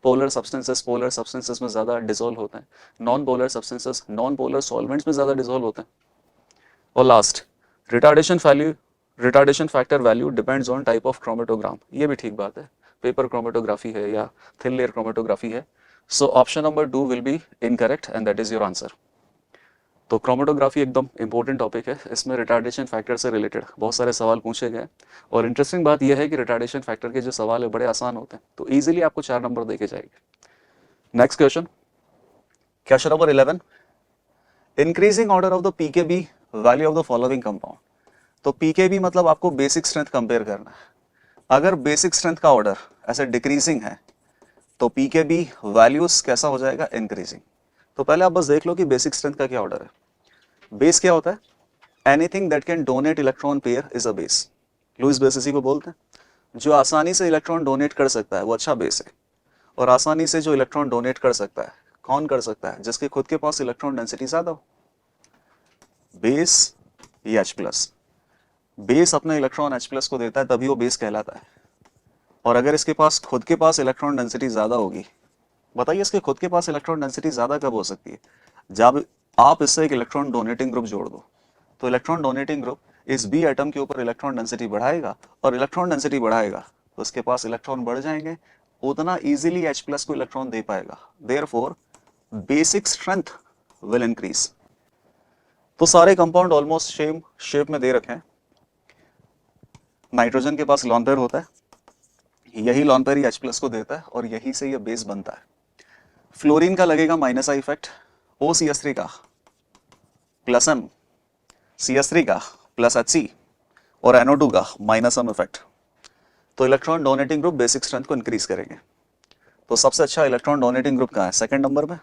polar substances में ज़्यादा डिसॉल्व होते हैं, non polar substances non polar solvents में ज़्यादा डिसॉल्व होते हैं। और last, retardation factor value depends on type of chromatogram. ये भी ठीक बात है, पेपर क्रोमेटोग्राफी है या थिन लेयर क्रोमेटोग्राफी है। सो option number 2 will be incorrect and that is your answer. तो क्रोमेटोग्राफी एकदम इंपॉर्टेंट टॉपिक है, इसमें रिटार्डेशन फैक्टर से रिलेटेड बहुत सारे सवाल पूछे गए। और इंटरेस्टिंग बात यह है कि रिटार्डेशन फैक्टर के जो सवाल है बड़े आसान होते हैं, तो ईजिली आपको 4 नंबर देके जाएंगे। Next question number 11, increasing order of the pKb value of the following compound. तो पीकेबी मतलब आपको बेसिक स्ट्रेंथ कंपेयर करना है। अगर बेसिक स्ट्रेंथ का ऑर्डर ऐसे डिक्रीजिंग है तो पीकेबी वैल्यूज कैसा हो जाएगा, इंक्रीजिंग। तो पहले आप बस देख लो कि बेसिक स्ट्रेंथ का क्या ऑर्डर है। बेस क्या होता है, anything that can donate electron pair is a base. Lewis base इसी को बोलते हैं। जो आसानी से इलेक्ट्रॉन डोनेट कर सकता है वो अच्छा बेस है। और आसानी से जो इलेक्ट्रॉन डोनेट कर सकता है, कौन कर सकता है, जिसके खुद के पास इलेक्ट्रॉन डेंसिटी ज्यादा हो। बेस या H+, बेस अपने इलेक्ट्रॉन H+ को देता है तभी वो बेस कहलाता है। और अगर इसके पास खुद के पास इलेक्ट्रॉन डेंसिटी ज्यादा होगी, बताइए इसके खुद के पास इलेक्ट्रॉन डेंसिटी ज्यादा कब हो सकती है, जब आप इससे एक इलेक्ट्रॉन डोनेटिंग ग्रुप जोड़ दो। तो इलेक्ट्रॉन डोनेटिंग ग्रुप इस बी एटम के ऊपर इलेक्ट्रॉन डेंसिटी बढ़ाएगा, और इलेक्ट्रॉन डेंसिटी बढ़ाएगा तो उसके पास इलेक्ट्रॉन बढ़ जाएंगे, उतना इजीली H+ को इलेक्ट्रॉन दे पाएगा। Therefore basic strength will increase. तो सारे कंपाउंड ऑलमोस्ट सेम शेप में दे रखे हैं। नाइट्रोजन के पास लॉन पेयर होता है, यही लॉन पेयर ही H+ को देता है और यही से ये बेस बनता है। फ्लोरीन का लगेगा माइनस आई इफेक्ट, OCS3 का प्लस M, CS3 का प्लस HC और NO2 का माइनस M इफेक्ट। तो electron donating group basic strength को इंक्रीज करेंगे। तो सबसे अच्छा इलेक्ट्रॉन डोनेटिंग ग्रुप कहाँ है, सेकंड नंबर में,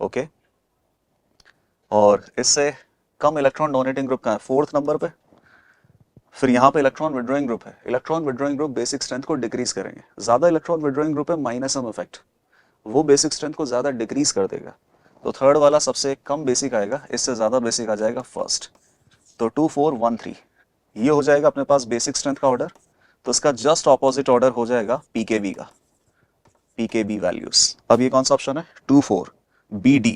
ओके। और इससे कम इलेक्ट्रॉन डोनेटिंग ग्रुप कहाँ है, फोर्थ नंबर पे। फिर यहाँ पे इलेक्ट्रॉन विड्रॉइंग ग्रुप है, electron withdrawing group basic strength को डिक्रीज करेंगे। ज्यादा इलेक्ट्रॉन विड्रॉइंग ग्रुप है माइनस M इफेक्ट, वो बेसिक स्ट्रेंथ को ज्यादा डिक्रीज कर देगा। तो थर्ड वाला सबसे कम बेसिक आएगा, इससे ज्यादा बेसिक आ जाएगा फर्स्ट। तो 2 4 1 3 ये हो जाएगा अपने पास बेसिक स्ट्रेंथ का ऑर्डर। तो इसका जस्ट ऑपोजिट ऑर्डर हो जाएगा पीकेबी का, पीकेबी वैल्यूज। अब ये कौन सा ऑप्शन है, 2 4 BD,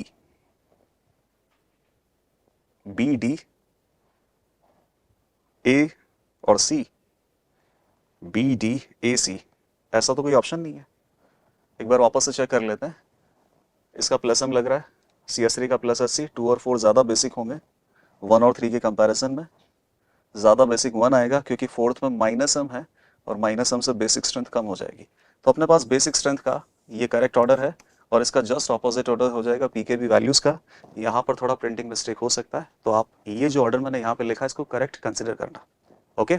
BD A और C, BDAC, ऐसा तो कोई ऑप्शन नहीं है। एक बार वापस से चेक कर लेते हैं। इसका प्लस M लग रहा है, CS3 का प्लस HC, 2 और 4 ज़्यादा बेसिक होंगे 1 और 3 के कंपैरिजन में। ज़्यादा बेसिक 1 आएगा क्योंकि फोर्थ में माइनस M है और माइनस M से बेसिक स्ट्रेंथ कम हो जाएगी। तो अपने पास बेसिक स्ट्रेंथ का ये करेक्ट ऑर्डर है और इसका जस्ट ऑपोजिट ऑर्डर हो जाएगा पीकेबी वैल्यूज़ का। यहाँ पर थोड़ा प्रिंटिंग मिस्टेक हो सकता है, तो आप ये जो ऑर्डर मैंने यहाँ पे लिखा है इसको करेक्ट कंसिडर करना, okay.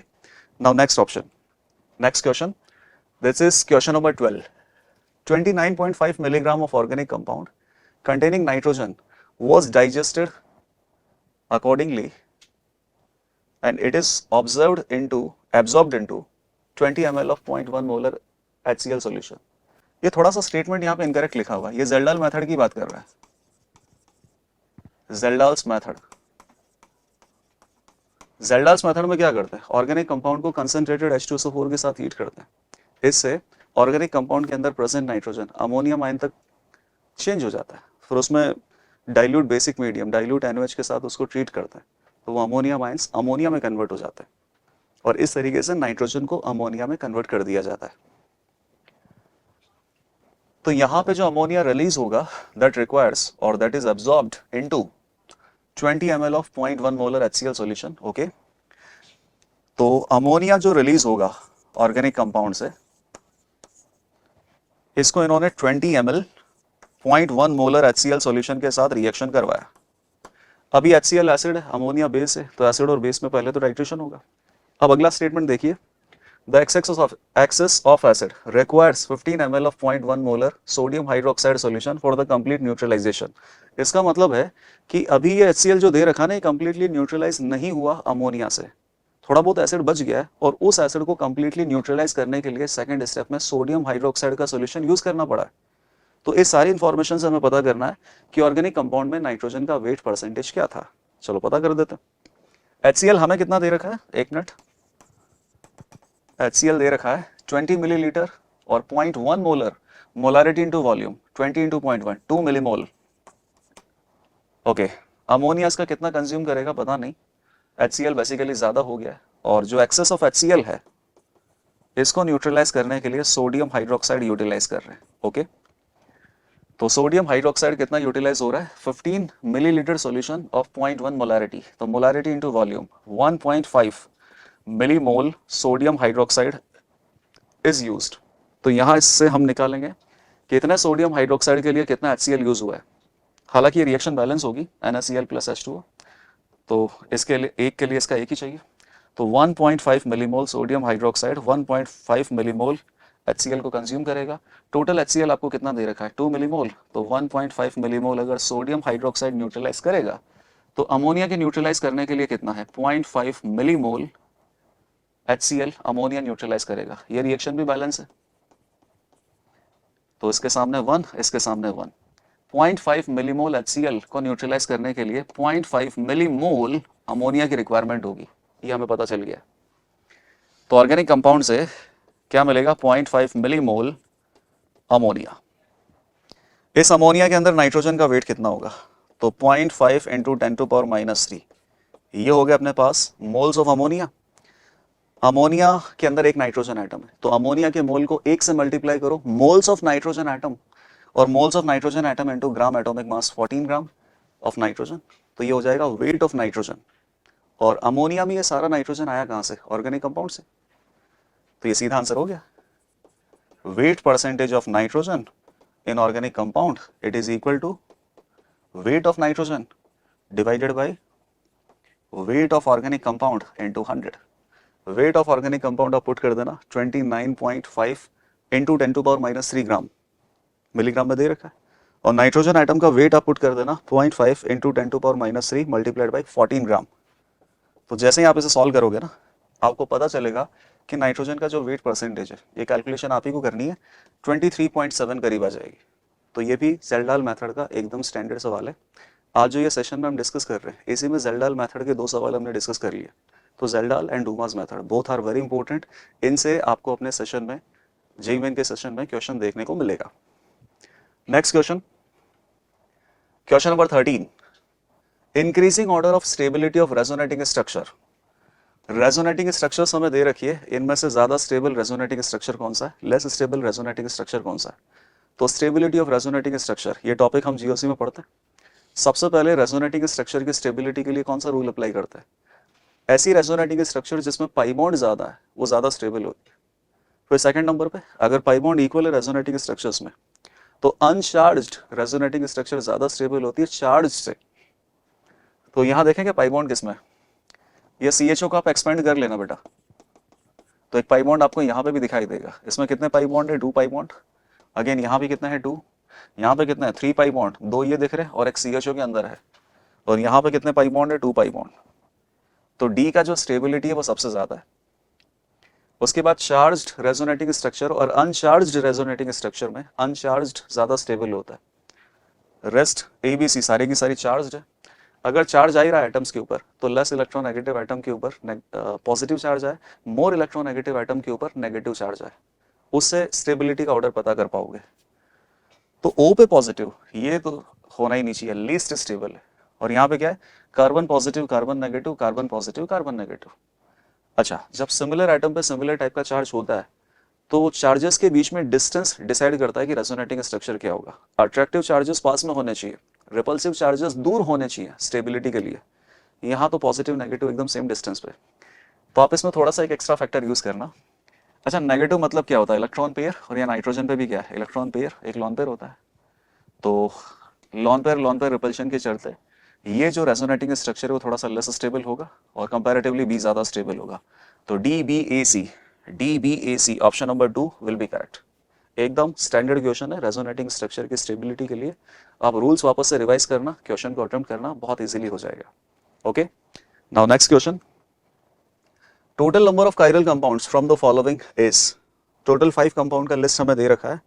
Now next option, next question, this is question number 12। 29.5 milligram of organic compound containing nitrogen was digested accordingly and it is absorbed into 20 ml of 0.1 molar HCl solution। ये थोड़ा सा statement यहाँ पे incorrect लिखा हुआ है, ये जेल्डाल method की बात कर रहा है, जेल्डाल्स मेथड। जेल्डाल्स मेथड में क्या करते हैं, ऑर्गेनिक कंपाउंड को कंसंट्रेटेड H2SO4 के साथ हीट करते हैं। इससे ऑर्गेनिक कंपाउंड के अंदर प्रेजेंट नाइट्रोजन अमोनियम आयन तक चेंज हो जाता है। फिर उसमें dilute basic medium, dilute NOH के साथ उसको ट्रीट करते हैं, तो वो अमोनियम आयंस अमोनिया में कन्वर्ट हो जाता है और इस तरीके से नाइट्रोजन को अमोनिया में कन्वर्ट कर दिया जाता है। तो यहाँ पे जो अमोनिया रिलीज होगा दैट रिक्वायर्स और that is absorbed into 20 ml of 0.1 molar HCl solution, okay. तो अमोनिया जो रिलीज होगा ऑर्गेनिक कंपाउंड से, इसको इन्होंने 20 ml 0.1 मोलर HCl सॉल्यूशन के साथ रिएक्शन करवाया। अभी HCl एसिड है, अमोनिया बेस है, तो एसिड और बेस में पहले तो टाइट्रेशन होगा। अब अगला स्टेटमेंट देखिए, the excess of acid requires 15 ml of 0.1 molar sodium hydroxide solution for the complete neutralization. इसका मतलब है कि अभी ये HCl जो दे रखा ना, ये कंप्लीटली न्यूट्रलाइज नहीं हुआ अमोनिया से, थोड़ा बहुत एसिड बच गया है और उस एसिड को कंप्लीटली न्यूट्रलाइज करने के लिए सेकंड स्टेप में सोडियम हाइड्रोक्साइड का सॉल्यूशन यूज करना पड़ा है। तो इस सारी इंफॉर्मेशन से हमें पता करना है कि ऑर्गेनिक कंपाउंड में नाइट्रोजन का वेट परसेंटेज क्या था। चलो पता कर देते हैं। HCl हमें कितना दे रखा है, एक मिनट, HCl दे रखा है 20 मिलीलीटर और 0.1 molar molarity into volume 20 into 0.1 2 millimole. Okay, ammonia इसका कितना कंज्यूम करेगा पता नहीं, HCl बेसिकली ज़्यादा हो गया है, और जो एक्सेस ऑफ HCl है इसको न्यूट्रलाइज करने के लिए सोडियम हाइड्रोक्साइड यूटिलाइज कर रहे हैं। ओके, तो सोडियम हाइड्रोक्साइड कितना यूटिलाइज हो रहा है, 15 मिलीलीटर सॉल्यूशन ऑफ 0.1 मोलारिटी, तो molarity into volume 1.5 millimole sodium hydroxide is used. तो यहाँ इससे हम निकालेंगे कितना सोडियम हाइड्रोक्साइड के लिए कितना HCl यूज हुआ है। हालांकि ये रिएक्शन बैलेंस होगी NaCl प्लस H2O, तो इसके लिए एक के लिए इसका एक ही चाहिए, तो 1.5 millimole sodium hydroxide 1.5 millimole HCl को कंज्यूम करेगा। टोटल HCl आपको कितना दे रखा है 2 मिलीमोल, तो 1.5 मिलीमोल अगर सोडियम हाइड्रोक्साइड न्यूट्रलाइज करेगा तो अमोनिया के न्यूट्रलाइज करने के लिए कितना है 0.5 मिलीमोल HCl अमोनिया न्यूट्रलाइज करेगा। ये रिएक्शन भी बैलेंस है, तो इसके सामने 1, इसके सामने 1, 0.5 मिलीमोल HCl को न्यूट्रलाइज करने के लिए 0.5 मिलीमोल अमोनिया की रिक्वायरमेंट होगी, ये हमें पता चल गया। तो ऑर्गेनिक कंपाउंड से क्या मिलेगा 0.5 मिलीमोल अमोनिया। इस अमोनिया के अंदर नाइट्रोजन का वेट कितना होगा, तो 0.5 इंटू 10⁻³ ये हो गया अपने पास मोल्स ऑफ अमोनिया। अमोनिया के अंदर एक नाइट्रोजन एटम है, तो अमोनिया के मोल को 1 से मल्टीप्लाई करो मोल्स ऑफ नाइट्रोजन एटम, और moles of nitrogen atom into gram atomic mass 14 gram of nitrogen, तो ये हो जाएगा वेट ऑफ नाइट्रोजन। और अमोनिया में ये सारा नाइट्रोजन आया कहाँ से, ऑर्गेनिक कंपाउंड से, तो ये सीधा आंसर हो गया। Wait percentage of nitrogen in organic compound, it is equal to weight of nitrogen divided by weight of organic compound into 100। weight of organic compound आप पुट कर देना 29.5 into 10⁻³ ग्राम, मिलीग्राम में दे रखा है, और नाइट्रोजन आइटम का वेट आप put कर देना 0.5 into 10⁻³ मल्टीप्लाइड बाई 14 ग्राम। तो जैसे ही आप इसे सॉल्व करोगे ना, आपको पता चलेगा कि नाइट्रोजन का जो वेट परसेंटेज है, ये कैलकुलेशन आप ही को करनी है, 23.7 करीब आ जाएगी। तो ये भी जेल्डाल मेथड का एकदम स्टैंडर्ड सवाल है। आज जो ये सेशन में हम डिस्कस कर रहे हैं, इसी में जेल्डाल मेथड के 2 सवाल हमने डिस्कस कर लिए। तो Kjeldahl and Dumas method both are very important, इनसे आपको अपने सेशन में, जेईई मेन के सेशन में क्वेश्चन देखने को मिलेगा। Next question, question number 13, increasing order of stability of resonating structure. Resonating structures हमें दे रखी है, इनमें से ज्यादा स्टेबल रेजोनेटिंग स्ट्रक्चर कौन सा है, लेस स्टेबल रेजोनेटिंग स्ट्रक्चर कौन सा है। तो स्टेबिलिटी ऑफ रेजोनेटिंग स्ट्रक्चर, ये टॉपिक हम जीओसी में पढ़ते हैं। सबसे पहले रेजोनेटिंग स्ट्रक्चर की स्टेबिलिटी के लिए कौन सा रूल अप्लाई करता है, ऐसी रेजोनेटिंग स्ट्रक्चर जिसमें पाई बॉन्ड ज्यादा है वो ज्यादा स्टेबल होती है। फिर सेकंड नंबर पे, अगर पाई बॉन्ड इक्वल है रेजोनेटिंग स्ट्रक्चर्स में, तो अनचार्ज्ड रेजोनेटिंग स्ट्रक्चर ज्यादा स्टेबल होती है चार्ज से। तो यहां देखेंगे पाई बॉन्ड किसमें, ये CHO को आप एक्सपेंड कर लेना बेटा, तो एक पाई बॉन्ड आपको यहाँ पे भी दिखाई देगा। इसमें कितने पाई बॉन्ड है, 2 पाई बॉन्ड। अगेन यहाँ भी कितना है 2, यहाँ पे कितना है 3 पाई बॉन्ड, 2 ये दिख रहे हैं और एक CHO के अंदर है। और यहाँ पे कितने पाई बॉन्ड है, 2 पाई बॉन्ड। तो D का जो स्टेबिलिटी है वो सबसे ज्यादा है। उसके बाद चार्ज्ड रेजोनेटिंग स्ट्रक्चर और अनचार्ज्ड रेजोनेटिंग स्ट्रक्चर में अनचार्ज्ड ज्यादा स्टेबल होता है। रेस्ट ABC सारी की सारी चार्ज्ड है। अगर चार्ज आ ही रहा है एटम्स के ऊपर, तो लेस इलेक्ट्रोनेगेटिव एटम के ऊपर पॉजिटिव चार्ज आए, मोर इलेक्ट्रोनेगेटिव एटम के ऊपर नेगेटिव चार्ज आए, उससे स्टेबिलिटी का ऑर्डर पता कर पाओगे। तो O पे पॉजिटिव, ये तो होना ही नहीं चाहिए, लीस्ट स्टेबल है। और यहाँ पे क्या है, carbon positive carbon negative, carbon positive carbon negative. अच्छा, जब सिमिलर एटम पे सिमिलर टाइप का चार्ज होता है, तो चार्जेस के बीच में डिस्टेंस डिसाइड करता है कि रेजोनेटिंग स्ट्रक्चर क्या होगा। अट्रैक्टिव चार्जेस पास में होने चाहिए, रिपल्सिव चार्जेस दूर होने चाहिए स्टेबिलिटी के लिए। यहाँ तो पॉजिटिव नेगेटिव एकदम सेम डिस्टेंस पे, तो आप इसमें थोड़ा सा एक एक्स्ट्रा फैक्टर यूज करना। अच्छा, नेगेटिव मतलब क्या होता है, इलेक्ट्रॉन पेयर, और यहाँ नाइट्रोजन पे भी क्या है, इलेक्ट्रॉन पेयर, एक लॉन पेयर होता है। तो लॉन पेयर रिपल्शन के चलते ये जो रेजोनेटिंग स्ट्रक्चर है वो थोड़ा सा लेस स्टेबल होगा और कंपैरेटिवली बी ज्यादा स्टेबल होगा। तो DBAC option number 2 will be correct. एकदम स्टैंडर्ड क्वेश्चन है रेजोनेटिंग स्ट्रक्चर की स्टेबिलिटी के लिए। आप रूल्स वापस से रिवाइज करना, क्वेश्चन को अटेम्प्ट करना, बहुत इजीली हो जाएगा। Okay, now next question, total number of chiral compounds from the following is. Total 5 compound का लिस्ट हमें दे रखा है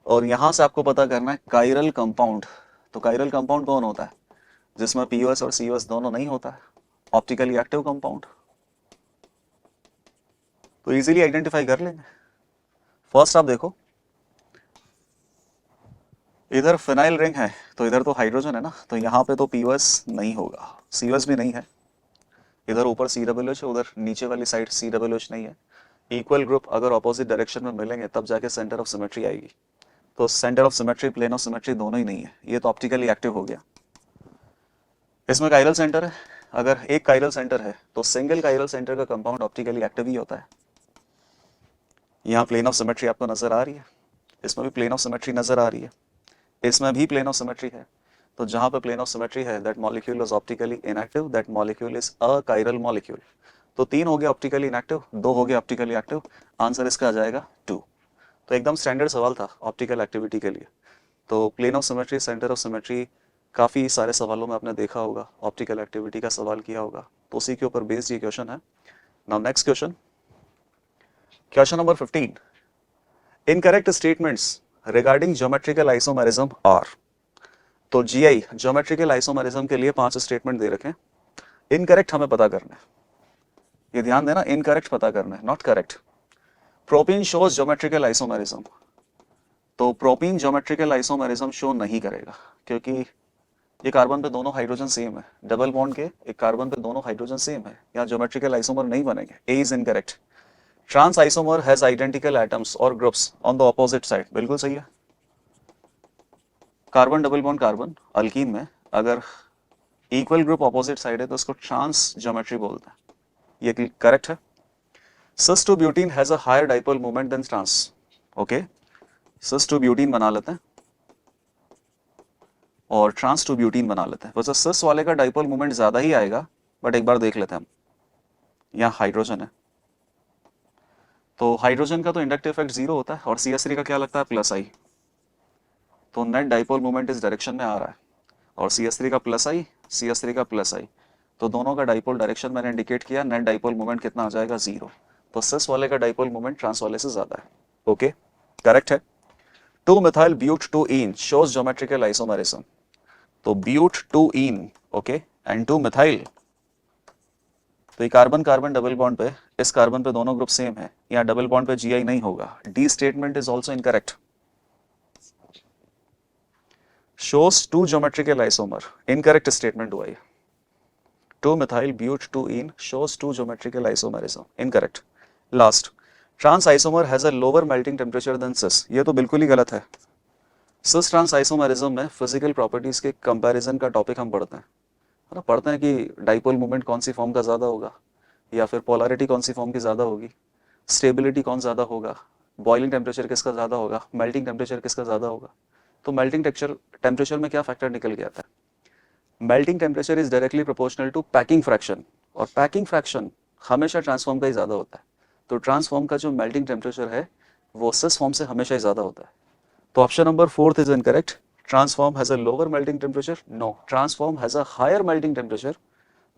और यहां से आपको पता करना है कायरल कंपाउंड। तो कायरल कंपाउंड कौन होता है, जिसमें POS और COS दोनों नहीं होता है, ऑप्टिकली एक्टिव कंपाउंड। तो इजीली आइडेंटिफाई कर लेंगे। फर्स्ट आप देखो, इधर फिनाइल रिंग है तो इधर तो हाइड्रोजन है ना, तो यहाँ पे तो पीओएस नहीं होगा, सीओएस भी नहीं है। इधर ऊपर सी डबल एच है, उधर नीचे वाली साइड सी डबल एच नहीं है। इक्वल ग्रुप अगर ऑपोजिट डायरेक्शन में मिलेंगे तब जाके सेंटर ऑफ सिमेट्री आएगी। तो centre of symmetry, plane of symmetry दोनों ही नहीं है, ये तो ऑप्टिकली एक्टिव हो गया। इसमें काइरल सेंटर है, अगर एक काइरल सेंटर है तो सिंगल काइरल सेंटर का कंपाउंड ऑप्टिकली एक्टिव ही होता है। यहाँ प्लेन ऑफ सिमेट्री आपको नजर आ रही है, इसमें भी प्लेन ऑफ सिमेट्री नजर आ रही है, इसमें भी प्लेन ऑफ सिमेट्री है। तो जहां पे प्लेन ऑफ सिमेट्री है that molecule is optically inactive, that molecule is a chiral molecule. तो 3 हो गया ऑप्टिकली इनएक्टिव, 2 हो गया ऑप्टिकली एक्टिव, आंसर इसका आ जाएगा 2। तो एकदम स्टैंडर्ड सवाल था ऑप्टिकल एक्टिविटी के लिए। तो plane of symmetry, centre of symmetry, काफ़ी सारे सवालों में आपने देखा होगा, ऑप्टिकल एक्टिविटी का सवाल किया होगा, तो उसी के ऊपर बेस्ड ये क्वेश्चन है। Now next question, question number 15, incorrect statements regarding geometrical isomerism are. तो जीआई ज्योमेट्रिकल आइसोमेरिज्म के लिए 5 स्टेटमेंट दे रखे हैं, इनकरेक्ट हमें पता करना है, ये ध्यान देना, इनकरेक्ट पता करना है, not correct. Propene shows geometrical isomerism, तो प्रोपीन ज्योमेट्रिकल आइसोमेरिज्म शो नहीं करेगा क्योंकि ये कार्बन पे दोनों हाइड्रोजन सेम है, डबल बॉन्ड के एक कार्बन पे दोनों हाइड्रोजन सेम है, यहाँ ज्योमेट्रिकल आइसोमर नहीं बनेंगे, A is incorrect. Trans isomer has identical atoms और groups on the opposite side, बिल्कुल सही है। Carbon double bond carbon alkene में अगर इक्वल ग्रुप ऑपोजिट साइड है तो उसको ट्रांस ज्योमेट्री बोलते हैं, ये करेक्ट है। Cis two butene has a higher dipole moment than trans, okay, cis two butene बना लेते हैं और ट्रांस टू ब्यूटीन बना लेते हैं। वैसे सिस वाले का डाइपोल मोमेंट ज्यादा ही आएगा, बट एक बार देख लेते हैं हम। यहाँ हाइड्रोजन है तो हाइड्रोजन का तो इंडक्टिव इफेक्ट 0 होता है और CH3 का क्या लगता है प्लस आई, तो नेट डाइपोल मोमेंट इस डायरेक्शन में आ रहा है और CH3 का प्लस आई, CH3 का प्लस आई, तो दोनों का डाइपोल डायरेक्शन मैंने इंडिकेट किया, नेट डाइपोल मोमेंट कितना आ जाएगा 0। तो सिस वाले का डाइपोल मोमेंट ट्रांस वाले से ज्यादा है, ओके, करेक्ट है। 2 methyl but 2 ene shows geometrical isomerism, तो but 2 ene, okay, and 2 methyl, तो ये कार्बन कार्बन डबल बॉन्ड पे, इस कार्बन पे दोनों ग्रुप सेम है, यहाँ डबल बॉन्ड पे जीआई नहीं होगा, D statement is also incorrect. shows 2 geometrical isomer, incorrect statement हुआ ये, 2 methyl but 2 ene shows 2 geometrical isomerism, incorrect। last, trans isomer has a lower melting temperature than cis, ये तो बिल्कुल ही गलत है। cis trans isomerism में फिजिकल प्रॉपर्टीज के comparison का टॉपिक हम पढ़ते हैं, है ना, पढ़ते हैं कि डाइपोल मोमेंट कौन सी फॉर्म का ज्यादा होगा या फिर पोलैरिटी कौन सी फॉर्म की ज्यादा होगी, स्टेबिलिटी कौन ज्यादा होगा, बॉइलिंग टेम्परेचर किसका ज्यादा होगा, मेल्टिंग टेम्परेचर किसका ज्यादा होगा। तो मेल्टिंग टेम्परेचर में क्या फैक्टर निकल गया था, melting temperature is directly proportional to packing fraction, और पैकिंग फ्रैक्शन हमेशा ट्रांसफॉर्म का ही ज्यादा होता है, तो ट्रांसफॉर्म का जो मेल्टिंग टेम्परेचर है वो सिस फॉर्म से हमेशा ही ज्यादा होता है। तो option number 4 is incorrect, trans form has a lower melting temperature, no, trans form has a higher melting temperature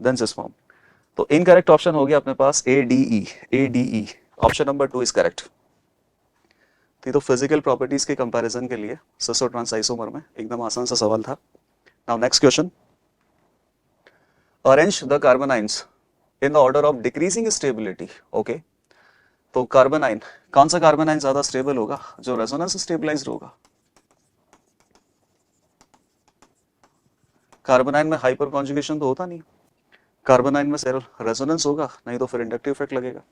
than cis form. तो इनकरेक्ट ऑप्शन हो गया अपने पास ADE, option number 2 is correct. तो फिजिकल प्रॉपर्टीज के कंपैरिजन के लिए सिस और ट्रांस आइसोमर में एकदम आसान सा सवाल था। Now next question, arrange the carbanions in the order of decreasing stability, okay. तो कार्बोनाइन, कौन सा कार्बोनाइन ज्यादा स्टेबल होगा, जो रेजोनेंस स्टेबलाइज्ड होगा। कार्बोनाइन में हाइपर कॉन्जुगेशन तो होता नहीं, कार्बोनाइन में सिर्फ रेजोनेंस होगा, नहीं तो फिर इंडक्टिव इफेक्ट लगेगा।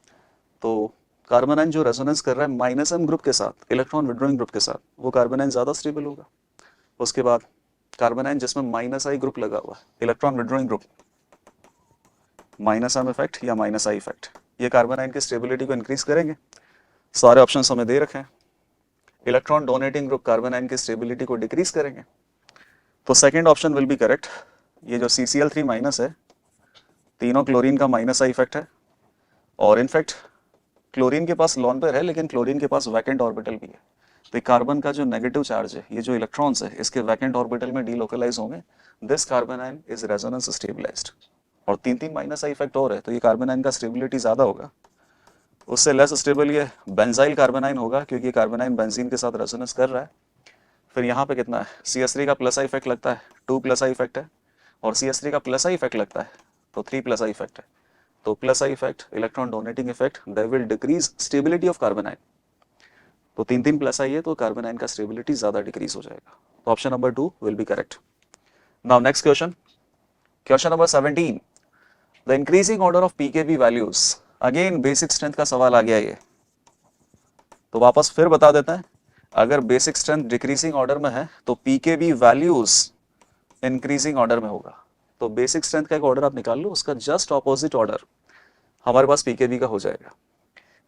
तो कार्बोनाइन जो रेजोनेंस कर रहा है माइनस m ग्रुप के साथ, इलेक्ट्रॉन विड्रॉइंग ग्रुप के साथ, वो कार्बोनाइन ज्यादा स्टेबल होगा। उसके बाद कार्बोनाइन जिसमें -I ग्रुप लगा हुआ है, electron withdrawing group, -M effect या -I इफेक्ट, ये कार्बोनाइन की स्टेबिलिटी को इंक्रीज करेंगे। सारे ऑप्शन हमें दे रखे हैं। इलेक्ट्रॉन डोनेटिंग ग्रुप कार्बोनाइन की स्टेबिलिटी को डिक्रीज करेंगे, तो second option will be correct. ये जो CCl3 माइनस है, तीनों क्लोरीन का -I इफेक्ट है, और इनफैक्ट क्लोरीन के पास लॉन पेयर है लेकिन क्लोरीन के पास वैकेंट ऑर्बिटल भी है, तो कार्बन का जो नेगेटिव चार्ज है, ये जो इलेक्ट्रॉन्स है, इसके वैकेंट ऑर्बिटल में डीलोकलाइज होंगे, दिस कार्बोनाइन इज रेजोनेंस स्टेबलाइज्ड। और 3 -I इफेक्ट और है, तो ये कार्बोनाइन का स्टेबिलिटी ज्यादा होगा। उससे लेस स्टेबल ये बेंजाइल कार्बोनाइन होगा क्योंकि कार्बोनाइन बेंजीन के साथ रेजोनेंस कर रहा है। फिर यहाँ पे कितना है, CH3 का +I इफेक्ट लगता है, 2 +I इफेक्ट है, और CH3 का +I इफेक्ट लगता है तो 3 +I इफेक्ट है। तो +I effect, electron donating effect, they will decrease stability of carbanion. तो 3 प्लस आई है तो कार्बन आयन का स्टेबिलिटी ज्यादा डिक्रीज हो जाएगा। तो option number 2 will be correct. Now next question, question number 17, the increasing order of pKb values. Again basic strength का सवाल आ गया ये, तो वापस फिर बता देते हैं, अगर बेसिक स्ट्रेंथ डिक्रीजिंग ऑर्डर में है तो पीकेबी वैल्यूज इंक्रीजिंग ऑर्डर में होगा। तो बेसिक स्ट्रेंथ का एक ऑर्डर आप निकाल लो, उसका जस्ट ऑपोजिट ऑर्डर हमारे पास पीकेबी का हो जाएगा।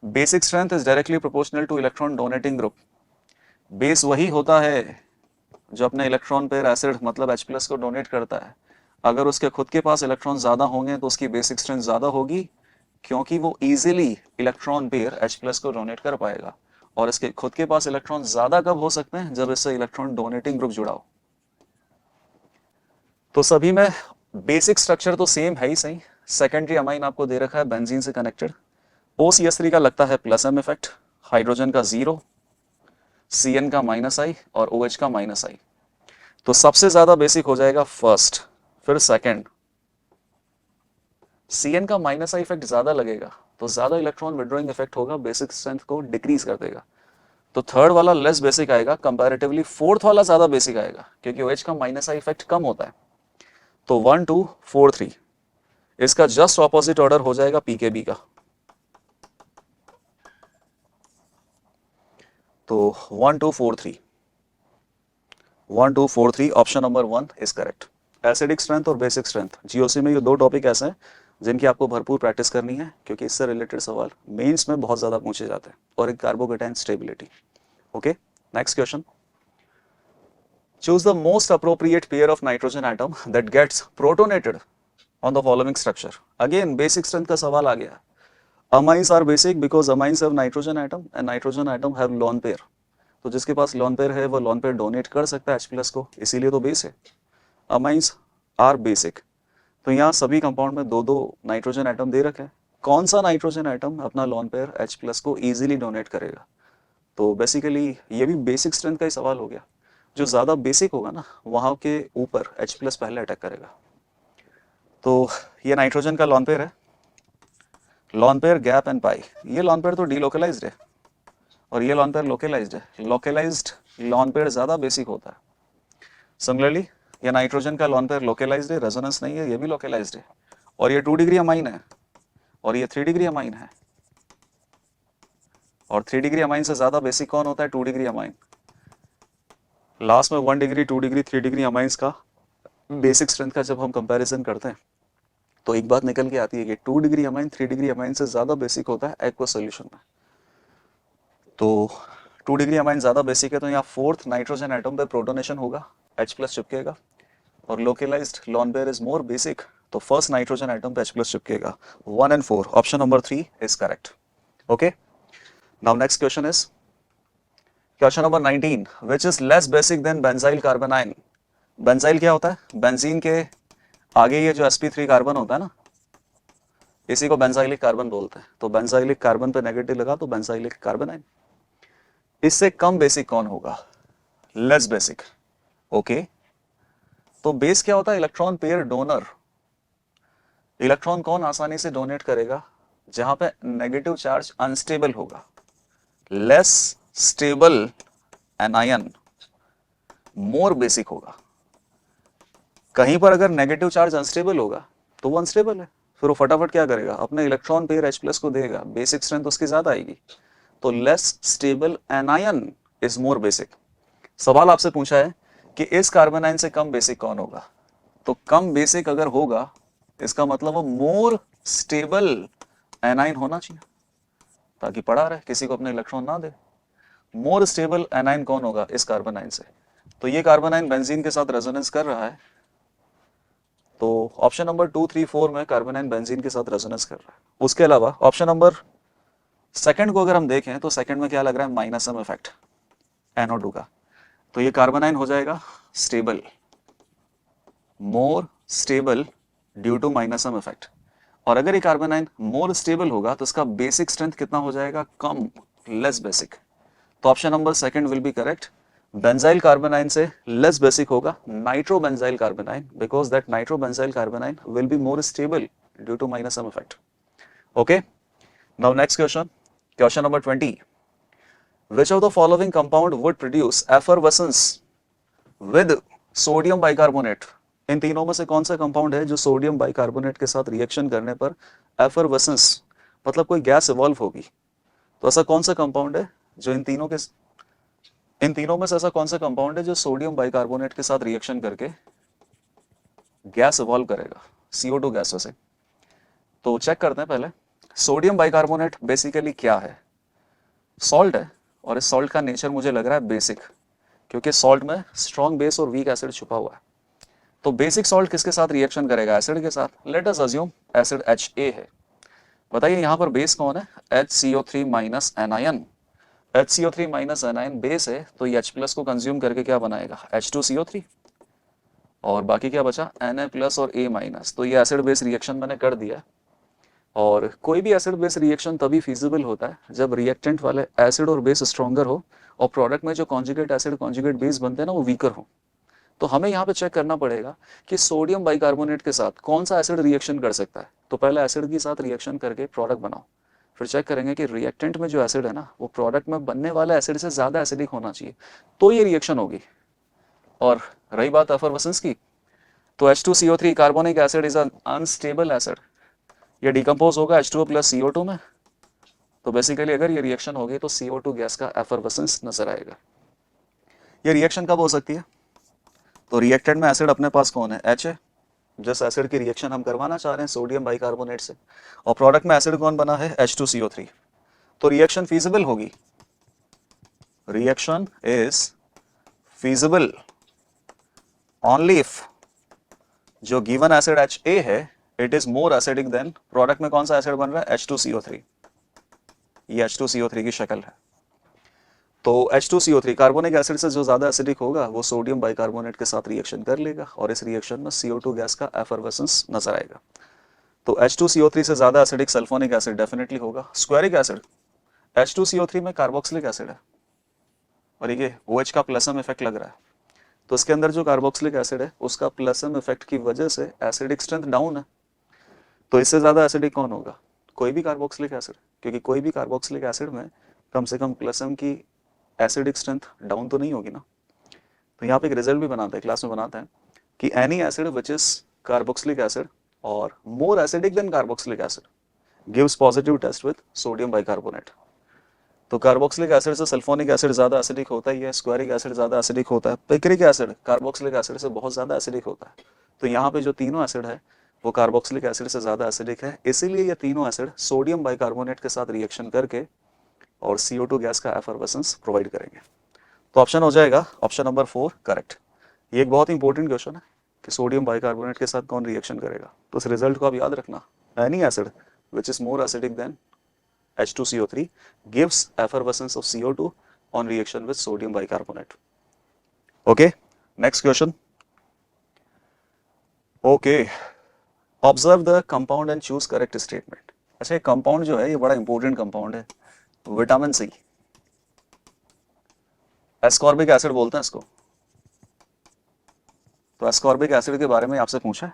Basic strength is directly proportional two electron donating group. Base वही होता है जो अपने इलेक्ट्रॉन पेयर एसिड मतलब H+ को डोनेट करता है। अगर उसके खुद के पास इलेक्ट्रॉन ज्यादा होंगे तो उसकी बेसिक स्ट्रेंथ ज्यादा होगी, क्योंकि वो इजीली इलेक्ट्रॉन पेयर H+ को डोनेट कर पाएगा। और इसके खुद के पास इलेक्ट्रॉन ज्यादा कब हो सकते हैं, जब इससे इलेक्ट्रॉन डोनेटिंग ग्रुप जुड़ा हो। तो सभी में बेसिक स्ट्रक्चर तो सेम है ही सही। सेकेंडरी अमाइन आपको दे रखा है बेंजीन से कनेक्टेड। OCH3 का लगता है प्लस M इफेक्ट, हाइड्रोजन का 0, Cn का -I और OH का -I। तो सबसे ज्यादा बेसिक हो जाएगा फर्स्ट, फिर सेकंड। Cn का -I इफेक्ट ज्यादा लगेगा तो ज्यादा इलेक्ट्रॉन विड्रॉइंग इफेक्ट होगा, बेसिक स्ट्रेंथ को डिक्रीज कर देगा। तो थर्ड वाला लेस बेसिक आएगा कंपैरेटिवली, फोर्थ वाला ज्यादा बेसिक आएगा क्योंकि OH का -I इफेक्ट कम होता है। तो 1 2 4 3 इसका जस्ट ऑपोजिट ऑर्डर हो जाएगा पीकेबी का। तो 1 2 4 3 1 2 4 3 option number 1 is correct. Acidic strength और बेसिक स्ट्रेंथ जीओसी में ये दो टॉपिक ऐसे हैं जिनकी आपको भरपूर प्रैक्टिस करनी है, क्योंकि इससे रिलेटेड सवाल मेंस में बहुत ज्यादा पूछे जाते हैं। और एक carbocation stability. Okay, next question, choose the most appropriate pair of nitrogen atom that gets protonated on the following structure. Again basic strength का सवाल आ गया। Amines are basic because amines have nitrogen atom and nitrogen atom have lone pair. तो जिसके पास lone pair है वो lone pair donate कर सकता है H+ को, इसीलिए तो बेस है। Amines are basic. तो यहाँ सभी कंपाउंड में दो दो नाइट्रोजन एटम दे रखे हैं। कौन सा नाइट्रोजन एटम अपना लोन पेयर H+ को इजीली डोनेट करेगा? तो बेसिकली ये भी बेसिक स्ट्रेंथ का ही सवाल हो गया। जो ज्यादा बेसिक होगा ना वहां के ऊपर H+ पहले अटैक करेगा। तो ये नाइट्रोजन का लोन पेयर है, lone pair gap and pi. ये लोन पेयर तो डीलोकलाइज्ड है और ये लोन पेयर लोकलाइज्ड है। लोकलाइज्ड लोन पेयर ज्यादा बेसिक होता है। सिमिलरली ये नाइट्रोजन का लोन पेयर लोकलाइज्ड है, रेजोनेंस नहीं है, ये भी लोकलाइज्ड है। और ये 2 डिग्री अमाइन है और ये 3 डिग्री अमाइन है। और 3 डिग्री अमाइन से ज्यादा बेसिक कौन होता है? 2 डिग्री अमाइन। लास्ट में 1 डिग्री 2 डिग्री 3 डिग्री अमाइंस का बेसिक स्ट्रेंथ का जब हम कंपैरिजन करते हैं तो एक बात निकल के आती है कि 2 डिग्री अमाइन 3 डिग्री अमाइन से ज्यादा बेसिक होता है एक्वस सॉल्यूशन में। तो 2 डिग्री अमाइन ज्यादा बेसिक है, तो यहाँ फोर्थ नाइट्रोजन एटम पे प्रोटोनेशन होगा, H+ चिपकेगा। और localized lone pair is more basic, तो फर्स्ट नाइट्रोजन एटम पे H+ चिपकेगा। 1 and 4 option number 3 is correct. Okay, now next question is question number 19, which is less basic than benzyl carbon ion. Benzyl क्या होता है? Benzene के आगे ये जो sp3 कार्बन होता है ना, इसी को बेंजाइलिक कार्बन बोलते हैं। तो बेंजाइलिक कार्बन पे नेगेटिव लगा तो बेंजाइलिक कार्बन आयन। इससे कम बेसिक कौन होगा? Less basic. ओके, तो बेस क्या होता है? Electron pair donor. इलेक्ट्रॉन कौन आसानी से डोनेट करेगा? जहां पे नेगेटिव चार्ज अनस्टेबल होगा। लेस स्टेबल एनायन मोर बेसिक होगा। कहीं पर अगर नेगेटिव चार्ज अनस्टेबल होगा तो वो अनस्टेबल है, फिर वो फटाफट क्या करेगा? अपने इलेक्ट्रॉन पेयर H+ को देगा, बेसिक स्ट्रेंथ उसकी ज्यादा आएगी। तो less stable anion is more basic. सवाल आपसे पूछा है कि इस कार्बन आयन से कम बेसिक कौन होगा? तो कम बेसिक अगर होगा इसका मतलब वो मोर स्टेबल एनायन होना चाहिए, ताकि पड़ा रहे, किसी को अपने इलेक्ट्रॉन ना दे। मोर स्टेबल एनायन कौन होगा इस कार्बन आयन से? तो ये कार्बन आयन बेंजीन के साथ रेजोनेंस कर रहा है, तो ऑप्शन नंबर 2 3 4 में कार्बन आयन बेंजीन के साथ रेजोनेंस कर रहा है। उसके अलावा ऑप्शन नंबर सेकंड को अगर हम देखें तो सेकंड में क्या लग रहा है? -M इफेक्ट NO2 का। तो ये कार्बन आयन हो जाएगा stable, more stable due to -M effect. और अगर ये कार्बन आयन मोर स्टेबल होगा तो इसका बेसिक स्ट्रेंथ कितना हो जाएगा? कम, लेस बेसिक। तो option number second will be correct. Benzyl carbon ion से लेस बेसिक होगा nitrobenzyl carbon ion, because that nitrobenzyl carbon ion will be more stable due to -M effect. Okay, now next question, question number 20, which of the following compound would produce effervescence with sodium bicarbonate? इन तीनों में से कौन सा compound है जो sodium bicarbonate के साथ रिएक्शन करने पर एफरवेसेंस मतलब कोई गैस इवॉल्व होगी? तो ऐसा कौन सा कंपाउंड है जो इन तीनों में से ऐसा कौन सा कंपाउंड है जो सोडियम बाइकार्बोनेट के साथ रिएक्शन करके गैस इवॉल्व करेगा, CO2 गैस वैसे? तो चेक करते हैं पहले। सोडियम बाइकार्बोनेट बेसिकली क्या है? सॉल्ट है, और इस सॉल्ट का नेचर मुझे लग रहा है बेसिक, क्योंकि सॉल्ट में स्ट्रॉन्ग बेस और वीक एसिड छुपा हुआ है। तो बेसिक सॉल्ट किसके साथ रिएक्शन करेगा? एसिड के साथ। Let us assume acid HA है। बताइए यहाँ पर बेस कौन है? HCO3 minus anion. HCO3 minus anion base है, तो ये H प्लस को कंज्यूम करके क्या बनाएगा? H2CO3। और बाकी क्या बचा? Na प्लस और A माइनस। तो ये एसिड बेस रिएक्शन मैंने कर दिया। और कोई भी एसिड बेस रिएक्शन तभी फिजिबल होता है जब रिएक्टेंट वाले एसिड और बेस स्ट्रॉन्गर हो और प्रोडक्ट में जो कॉन्जुगेट एसिड कॉन्जुगेट बेस बनते हैं ना वो वीकर हो। तो हमें यहाँ पे चेक करना पड़ेगा कि सोडियम बाइकार्बोनेट के साथ कौन सा एसिड रिएक्शन कर सकता है। तो पहले एसिड के साथ रिएक्शन करके प्रोडक्ट बनाओ, फिर चेक करेंगे कि रिएक्टेंट में जो एसिड है ना वो प्रोडक्ट में बनने वाले एसिड से ज़्यादा एसिडिक होना चाहिए, तो ये रिएक्शन होगी। और रही बात एफरवेसेंस की, तो H2CO3 carbonic acid is un unstable acid. ये डिकम्पोज होगा H2O प्लस CO2 में। तो बेसिकली अगर ये रिएक्शन होगी तो CO2 गैस का एफरवेसेंस नजर आएगा। ये रिएक्शन कब हो सकती है? तो रिएक्टेंट में एसिड अपने पास कौन है? H है, जिस एसिड की रिएक्शन हम करवाना चाह रहे हैं सोडियम बाइकार्बोनेट से, और प्रोडक्ट में एसिड कौन बना है? H2CO3। तो रिएक्शन फीजिबल होगी। Reaction is feasible only if जो गिवन एसिड HA है it is more acidic then product में कौन सा एसिड बन रहा है? H2CO3। ये H2CO3 की शक्ल है। तो H2CO3 कार्बोनिक एसिड से जो ज्यादा एसिडिक होगा वो सोडियम बाइकार्बोनेट के साथ रिएक्शन कर लेगा और इस रिएक्शन में CO2 गैस का एफरवेसेंस नजर आएगा। तो H2CO3 से ज्यादा एसिडिक सल्फोनिक एसिड डेफिनेटली होगा। स्क्वायरिक एसिड, H2CO3 में कार्बोक्सिलिक एसिड है और ये OH का प्लसम इफेक्ट लग रहा है, तो इसके अंदर जो कार्बोक्सिलिक एसिड है उसका प्लसम इफेक्ट की वजह से एसिडिक स्ट्रेंथ डाउन है। तो इससे ज्यादा एसिडिक कौन होगा? कोई भी कार्बोक्सिलिक एसिड, क्योंकि कोई भी कार्बोक्सिलिक एसिड में कम से कम प्लसम की एसिडिक स्ट्रेंथ डाउन तो नहीं होगी ना। तो यहाँ पे एक रिजल्ट भी बनाते हैं, क्लास में बनाते हैं कि any acid which is carboxylic acid और more acidic than carboxylic acid gives positive test with sodium bicarbonate. तो कार्बोक्सिलिक एसिड से सल्फोनिक एसिड ज्यादा एसिडिक होता ही है, स्क्वायरिक एसिड ज्यादा एसिडिक होता है, पिक्रिक एसिड कार्बोक्सिलिक एसिड से बहुत ज्यादा एसिडिक होता है। तो यहाँ पे जो तीनों एसिड है वो कार्बोक्सिलिक एसिड से ज्यादा एसिडिक है, इसीलिए ये तीनों एसिड सोडियम बाइकार्बोनेट के साथ रिएक्शन करके और CO2 गैस का एफरवेसेंस प्रोवाइड करेंगे। तो ऑप्शन हो जाएगा ऑप्शन नंबर 4 करेक्ट। ये एक बहुत इंपॉर्टेंट क्वेश्चन है कि सोडियम बाइकार्बोनेट के साथ कौन रिएक्शन करेगा। तो इस रिजल्ट को आप याद रखना, any acid which is more acidic then H2CO3 gives effervescence of CO2 on reaction with sodium bicarbonate. Okay, next question. Okay, observe the compound and choose correct statement. अच्छा, ये कंपाउंड जो है ये बड़ा इंपॉर्टेंट कंपाउंड है, vitamin C, ascorbic acid बोलते हैं इसको। तो एस्कॉर्बिक एसिड के बारे में आपसे पूछा है,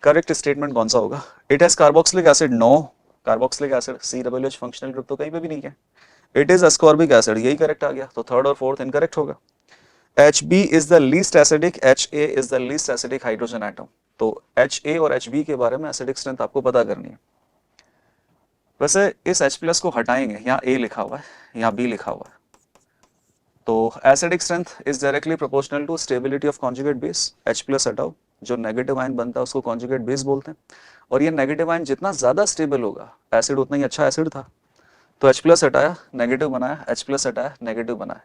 करेक्ट स्टेटमेंट कौन सा होगा? It has carboxylic acid, no, carboxylic acid COOH functional group तो कहीं पे भी नहीं है। इट इज एस्कॉर्बिक एसिड, यही करेक्ट आ गया, तो थर्ड और फोर्थ इनकरेक्ट होगा। HB is the least acidic, HA is the least acidic hydrogen atom। तो HA और HB के बारे में एसिडिक स्ट्रेंथ आपको पता करनी है। वैसे इस H प्लस को हटाएंगे, यहाँ A लिखा हुआ है, यहाँ B लिखा हुआ है। तो acidic strength is directly proportional to stability of conjugate base. H plus हटाओ, जो नेगेटिव आयन बनता है उसको कॉन्जुगेट बेस बोलते हैं, और ये नेगेटिव आयन जितना ज्यादा स्टेबल होगा एसिड उतना ही अच्छा एसिड था। तो H प्लस हटाया, नेगेटिव बनाया, H प्लस हटाया, नेगेटिव बनाया।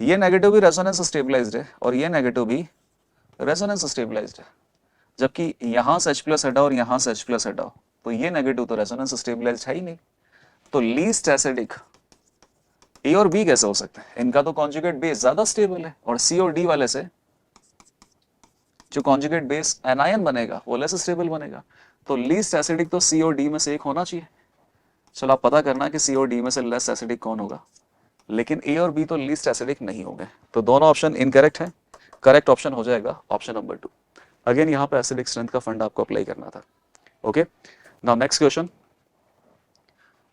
ये नेगेटिव भी रेजोनेंस स्टेबलाइज्ड है और ये नेगेटिव भी रेजोनेंस स्टेबलाइज्ड है, जबकि यहाँ से H प्लस हटाओ और यहाँ से H प्लस हटाओ तो ये नेगेटिव तो रेजोनेंस स्टेबलाइज्ड है ही नहीं। तो लीस्ट एसिडिक A और B कैसे हो सकते हैं? इनका तो कॉन्जुगेट बेस ज्यादा स्टेबल है और C और D वाले से जो कॉन्जुगेट बेस एनायन बनेगा वो लेस स्टेबल बनेगा। तो लीस्ट एसिडिक तो C और D में से एक होना चाहिए। चलो आप पता करना कि C और D में से लेस एसिडिक कौन होगा, लेकिन A और B तो लीस्ट एसिडिक नहीं होंगे, तो दोनों ऑप्शन इनकरेक्ट है। करेक्ट ऑप्शन हो जाएगा ऑप्शन नंबर 2। अगेन यहाँ पे एसिडिक स्ट्रेंथ का फंड आपको अप्लाई करना था। Okay, now next question,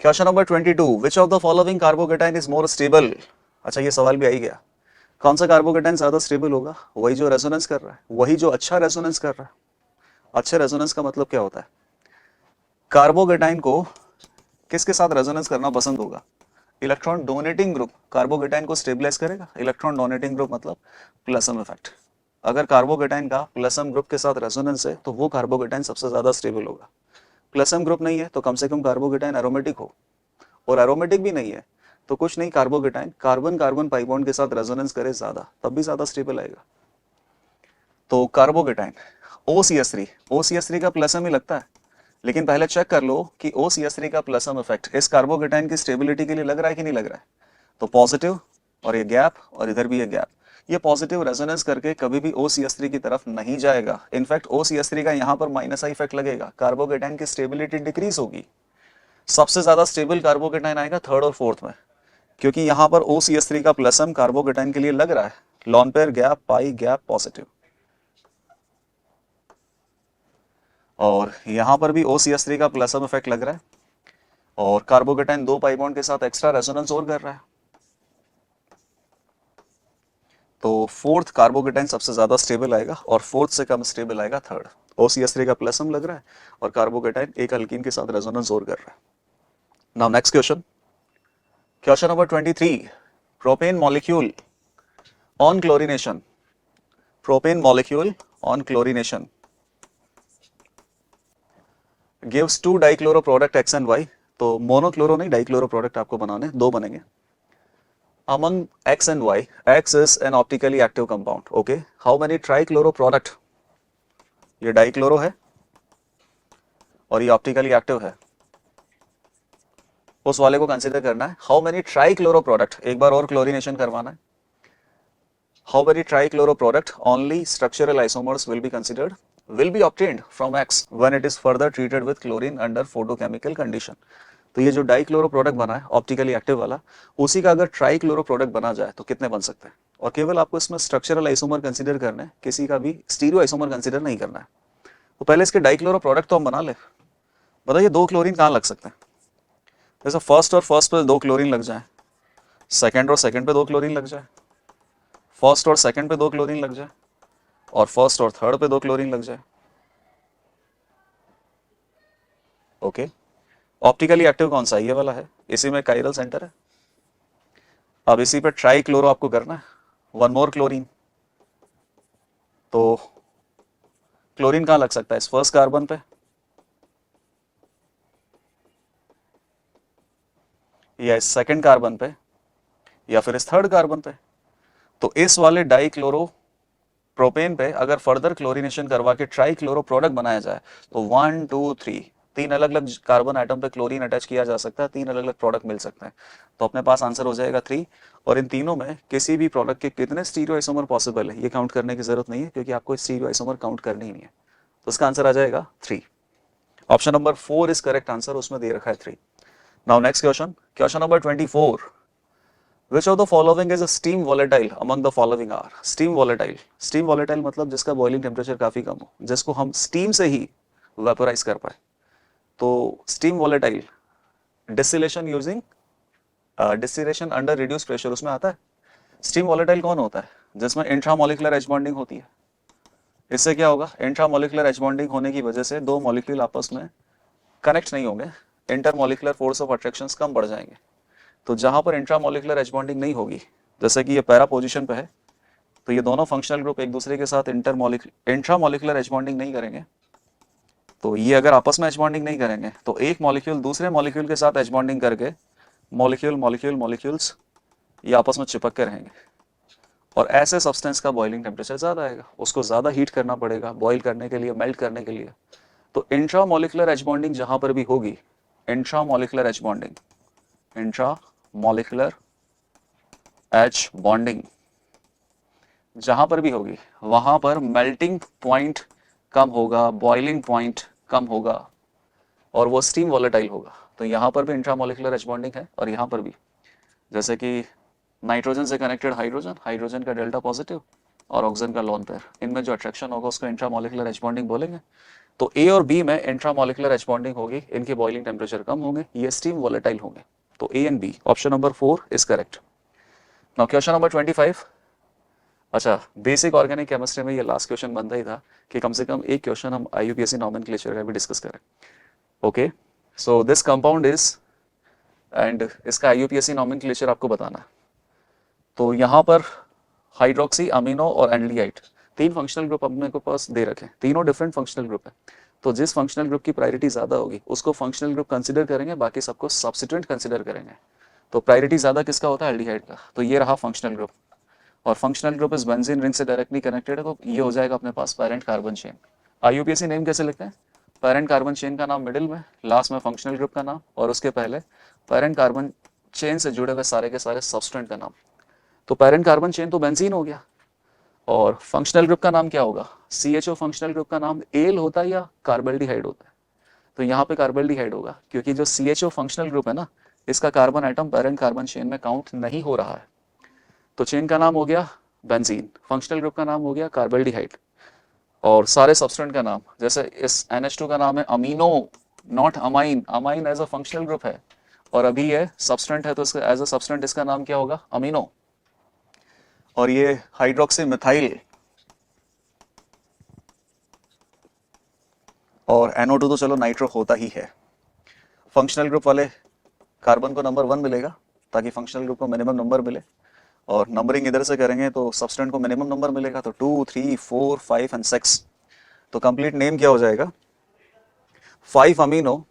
question number 22, which of the following carbocation is more stable. अच्छा ये सवाल भी आ ही गया, कौन सा कार्बोकेटाइन ज्यादा स्टेबल होगा? वही जो रेजोनेंस कर रहा है, वही जो अच्छा रेजोनेंस कर रहा है। अच्छे रेजोनेंस का मतलब क्या होता है? कार्बोकेटाइन को किसके साथ रेजोनेंस करना पसंद होगा? इलेक्ट्रॉन डोनेटिंग ग्रुप कार्बोकेटाइन को स्टेबलाइज करेगा। इलेक्ट्रॉन डोनेटिंग ग्रुप मतलब प्लसम इफेक्ट। अगर कार्बोकेटाइन का प्लसम ग्रुप के साथ रेजोनेंस है तो वो कार्बोकेटाइन सबसे ज्यादा स्टेबल होगा। प्लसम ग्रुप नहीं है तो कम से कम कार्बोकेटाइन एरोमेटिक हो, और एरोमेटिक भी नहीं है तो कुछ नहीं, carbocation carbon carbon pi bond के साथ रेजोनेंस करे ज्यादा, तब भी ज्यादा स्टेबल आएगा। तो कार्बोकेटाइन OCS3, OCS3 का प्लसम ही लगता है, लेकिन पहले चेक कर लो कि OCS3 का प्लसम इफेक्ट इस कार्बोकेटाइन की स्टेबिलिटी के लिए लग रहा है कि नहीं लग रहा है। तो पॉजिटिव और ये गैप और इधर भी ये गैप, ये पॉजिटिव रेजोनेंस करके कभी भी OCS3 की तरफ नहीं जाएगा। इनफैक्ट OCS3 का यहाँ पर माइनस आई इफेक्ट लगेगा, कार्बोकेटाइन की स्टेबिलिटी डिक्रीज होगी। सबसे ज्यादा स्टेबल कार्बोकेटाइन आएगा थर्ड और फोर्थ में, क्योंकि यहाँ पर OCS3 का प्लसम कार्बोकेटाइन के लिए लग रहा है। Lone pair gap, pi gap, positive. और यहाँ पर भी OCS3 का प्लसम इफेक्ट लग रहा है, और कार्बोकेटाइन दो पाई बॉन्ड के साथ एक्स्ट्रा रेजोनेंस और कर रहा है। तो फोर्थ कार्बोकेटाइन सबसे ज्यादा स्टेबल आएगा और फोर्थ से कम स्टेबल आएगा थर्ड। OCS3 का प्लसम लग रहा है और कार्बोकेटाइन एक अल्कीन के साथ रेजोनेंस और कर रहा है। Now next question, question number 23, propane molecule on chlorination, propane molecule on chlorination gives to dichloro product X and Y। तो मोनोक्लोरो नहीं, डाइक्लोरो प्रोडक्ट आपको बनाने, दो बनेंगे। Among X and Y, X is an optically active compound. Okay, how many trichloro product? ये dichloro है और ये ऑप्टिकली एक्टिव है, उस वाले को कंसीडर करना है। हाउ मेनी ट्राइक्लोरो प्रोडक्ट, एक बार और क्लोरीनेशन करवाना है। How many trichloro product only structural isomers will be considered, will be obtained from X when it is further treated with chlorine under photochemical condition। तो ये जो dichloro product बना है optically active वाला, उसी का अगर ट्राइक्लोरो प्रोडक्ट बना जाए तो कितने बन सकते हैं? और केवल आपको इसमें स्ट्रक्चरल आइसोमर कंसीडर करना है, किसी का भी स्टीरियो आइसोमर कंसीडर नहीं करना है। तो पहले इसके डाइक्लोरो प्रोडक्ट तो हम बना ले। बताइए दो क्लोरीन कहाँ लग सकते हैं? जैसे फर्स्ट और फर्स्ट पे दो क्लोरीन लग जाए, सेकेंड और सेकेंड पे दो क्लोरीन लग जाए, फर्स्ट और सेकेंड पे दो क्लोरीन लग जाए, और फर्स्ट और थर्ड पे दो क्लोरीन लग जाए। ओके, ऑप्टिकली एक्टिव कौन सा? ये वाला है, इसी में काइरल सेंटर है। अब इसी पे ट्राई क्लोरो आपको करना है, वन मोर क्लोरीन। तो क्लोरीन कहाँ लग सकता है? इस फर्स्ट कार्बन पे या इस सेकंड कार्बन पे या फिर इस थर्ड कार्बन पे। तो इस वाले डाई क्लोरो प्रोपेन पे अगर फर्दर क्लोरीनेशन करवा के ट्राई क्लोरो प्रोडक्ट बनाया जाए तो 1 2 3 तीन अलग अलग कार्बन आइटम पे क्लोरीन अटैच किया जा सकता है, तीन अलग अलग प्रोडक्ट मिल सकते हैं। तो अपने पास आंसर हो जाएगा 3। और इन तीनों में किसी भी प्रोडक्ट के कितने स्टीरियो आइसोमर पॉसिबल है ये काउंट करने की जरूरत नहीं है, क्योंकि आपको स्टीरियो आइसोमर काउंट करनी ही नहीं है। तो इसका आंसर आ जाएगा 3। Option number 4 is correct answer, उसमें दे रखा है 3। Now next question, question number 24, Which of the following is a steam volatile among the following are? Steam volatile, steam volatile मतलब जिसका बॉइलिंग टेम्परेचर काफी कम हो, जिसको हम स्टीम से ही वेपोराइज कर पाए। तो steam volatile distillation using distillation under reduce pressure उसमें आता है। स्टीम वॉलेटाइल कौन होता है? जिसमें इंट्रामोलिकुलर एच बॉन्डिंग होती है। इससे क्या होगा? इंट्रामोलिकुलर एच बॉन्डिंग होने की वजह से दो मॉलिक्यूल आपस में कनेक्ट नहीं होंगे, इंटरमोलिकुलर फोर्स ऑफ अट्रैक्शन कम बढ़ जाएंगे। तो जहां पर इंट्रामोलिकुलर एच बॉन्डिंग नहीं होगी, जैसे कि ये पैरा पोजीशन पे है, तो ये दोनों फंक्शनल ग्रुप एक दूसरे के साथ इंट्रामोलिकुलर एच बॉन्डिंग नहीं करेंगे। तो ये अगर आपस में एच बॉन्डिंग नहीं करेंगे तो एक मॉलिक्यूल दूसरे मॉलिक्यूल के साथ एच बॉन्डिंग करके मॉलिक्यूल्स ये आपस में चिपक के रहेंगे, और ऐसे सब्सटेंस का बॉइलिंग टेम्परेचर ज्यादा आएगा, उसको ज्यादा हीट करना पड़ेगा बॉइल करने के लिए, मेल्ट करने के लिए। तो इंट्रामोलिकुलर एच बॉन्डिंग जहां पर भी होगी, इंट्रामोलिकुलर एच बॉन्डिंग जहां पर भी होगी वहां पर मेल्टिंग पॉइंट कम होगा, बॉइलिंग पॉइंट कम होगा, और वो स्टीम वॉलेटाइल होगा। तो यहाँ पर भी इंट्रामोलिकुलर एच बॉन्डिंग है, और यहाँ पर भी, जैसे कि नाइट्रोजन से कनेक्टेड हाइड्रोजन, हाइड्रोजन का डेल्टा पॉजिटिव और ऑक्सीजन का लोन पेयर, इनमें जो अट्रैक्शन होगा उसको इंट्रामोलिकुलर एच बॉन्डिंग बोलेंगे। तो ए और बी में इंट्रामोलिकुलर एच बॉन्डिंग होगी, इनके बॉइलिंग टेम्परेचर कम होंगे, ये स्टीम वोलेटाइल होंगे। तो A and B, option number 4 is correct. Now question number 25। अच्छा, बेसिक ऑर्गेनिक केमिस्ट्री में ये लास्ट क्वेश्चन बनता ही था कि कम से कम एक क्वेश्चन हम IUPAC नॉमेनक्लेचर का भी डिस्कस करें। Okay, so this compound is, and इसका IUPAC नॉमेनक्लेचर आपको बताना है। तो यहाँ पर हाइड्रोक्सी अमीनो और एल्डिहाइड, 3 फंक्शनल ग्रुप अपने को पास दे रखे, तीनों डिफरेंट फंक्शनल ग्रुप है। तो जिस फंक्शनल ग्रुप की प्रायोरिटी ज़्यादा होगी उसको फंक्शनल ग्रुप कंसिडर करेंगे, बाकी सबको सब्स्टिट्यूएंट कंसिडर करेंगे। तो प्रायोरिटी ज़्यादा किसका होता है? एल्डिहाइड का। तो ये रहा फंक्शनल ग्रुप, और फंक्शनल ग्रुप इस बेंजीन रिंग से डायरेक्टली कनेक्टेड है, तो ये हो जाएगा अपने पास parent carbon chain. IUPAC name कैसे लिखते हैं? पेरेंट कार्बन चेन का नाम मिडिल में, लास्ट में फंक्शनल ग्रुप का नाम, और उसके पहले पेरेंट कार्बन चेन से जुड़े हुए सारे के सारे सब्सटेंट का नाम। तो पेरेंट कार्बन चेन तो बेंजीन हो गया, और फंक्शनल ग्रुप का नाम क्या होगा? CHO फंक्शनल ग्रुप का नाम एल होता है या कार्बल्डिहाइड होता है? तो यहाँ पे कार्बल्डिहाइड होगा, क्योंकि जो CHO फंक्शनल ग्रुप है ना, इसका carbon atom parent carbon chain में काउंट नहीं हो रहा है। तो चेन का नाम हो गया बेंजीन, फंक्शनल ग्रुप का नाम हो गया कार्बल्डिहाइड, और सारे सब्सटेंट का नाम, जैसे इस NH2 का नाम है amino, not amine. Amine as a functional group है, और अभी ये सब्सटेंट है, तो इसका एज अ सब्सटेंट इसका नाम क्या होगा? अमीनो। और ये हाइड्रोक्सी मिथाइल और NO2 तो चलो नाइट्रो होता ही है। फंक्शनल ग्रुप वाले कार्बन को नंबर 1 मिलेगा, ताकि फंक्शनल ग्रुप को मिनिमम नंबर मिले, और नंबरिंग इधर से करेंगे तो सब्सटेंट को मिनिमम नंबर मिलेगा, तो 2, 3, 4, 5 एंड 6। तो कंप्लीट नेम क्या हो जाएगा? 5 amino,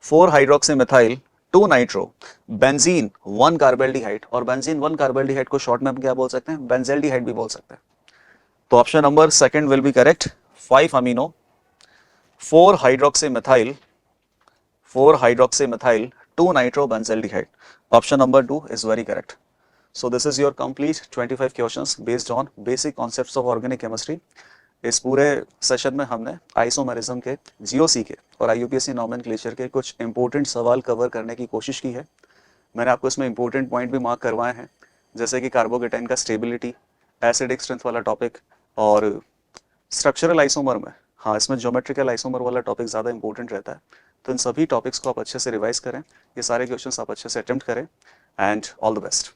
4 hydroxy methyl, 2 nitro, benzene 1 कार्बल्डिहाइड, और बेंजीन 1 कार्बल्डिहाइड को शॉर्ट में हम क्या बोल सकते हैं? बेंजेल्डिहाइड भी बोल सकते हैं। तो option number 2 will be correct, 5 amino, 4 hydroxy methyl, 2 nitrobenzaldehyde. Option number 2 is very correct. So this is your complete 25 questions based on basic concepts of organic chemistry. इस पूरे सेशन में हमने आइसोमेरिज्म के, GOC के और IUPAC नॉमेनक्लेचर के कुछ important सवाल कवर करने की कोशिश की है। मैंने आपको इसमें इंपॉर्टेंट पॉइंट भी मार्क करवाए हैं, जैसे कि कार्बोकेटाइन का स्टेबिलिटी, एसिडिक स्ट्रेंथ वाला टॉपिक, और स्ट्रक्चरल आइसोमर में, हाँ, इसमें ज्योमेट्रिकल आइसोमर वाला टॉपिक ज़्यादा इंपॉर्टेंट रहता है। तो इन सभी टॉपिक्स को आप अच्छे से रिवाइज करें, ये सारे क्वेश्चंस आप अच्छे से अटेम्प्ट करें, एंड ऑल द बेस्ट।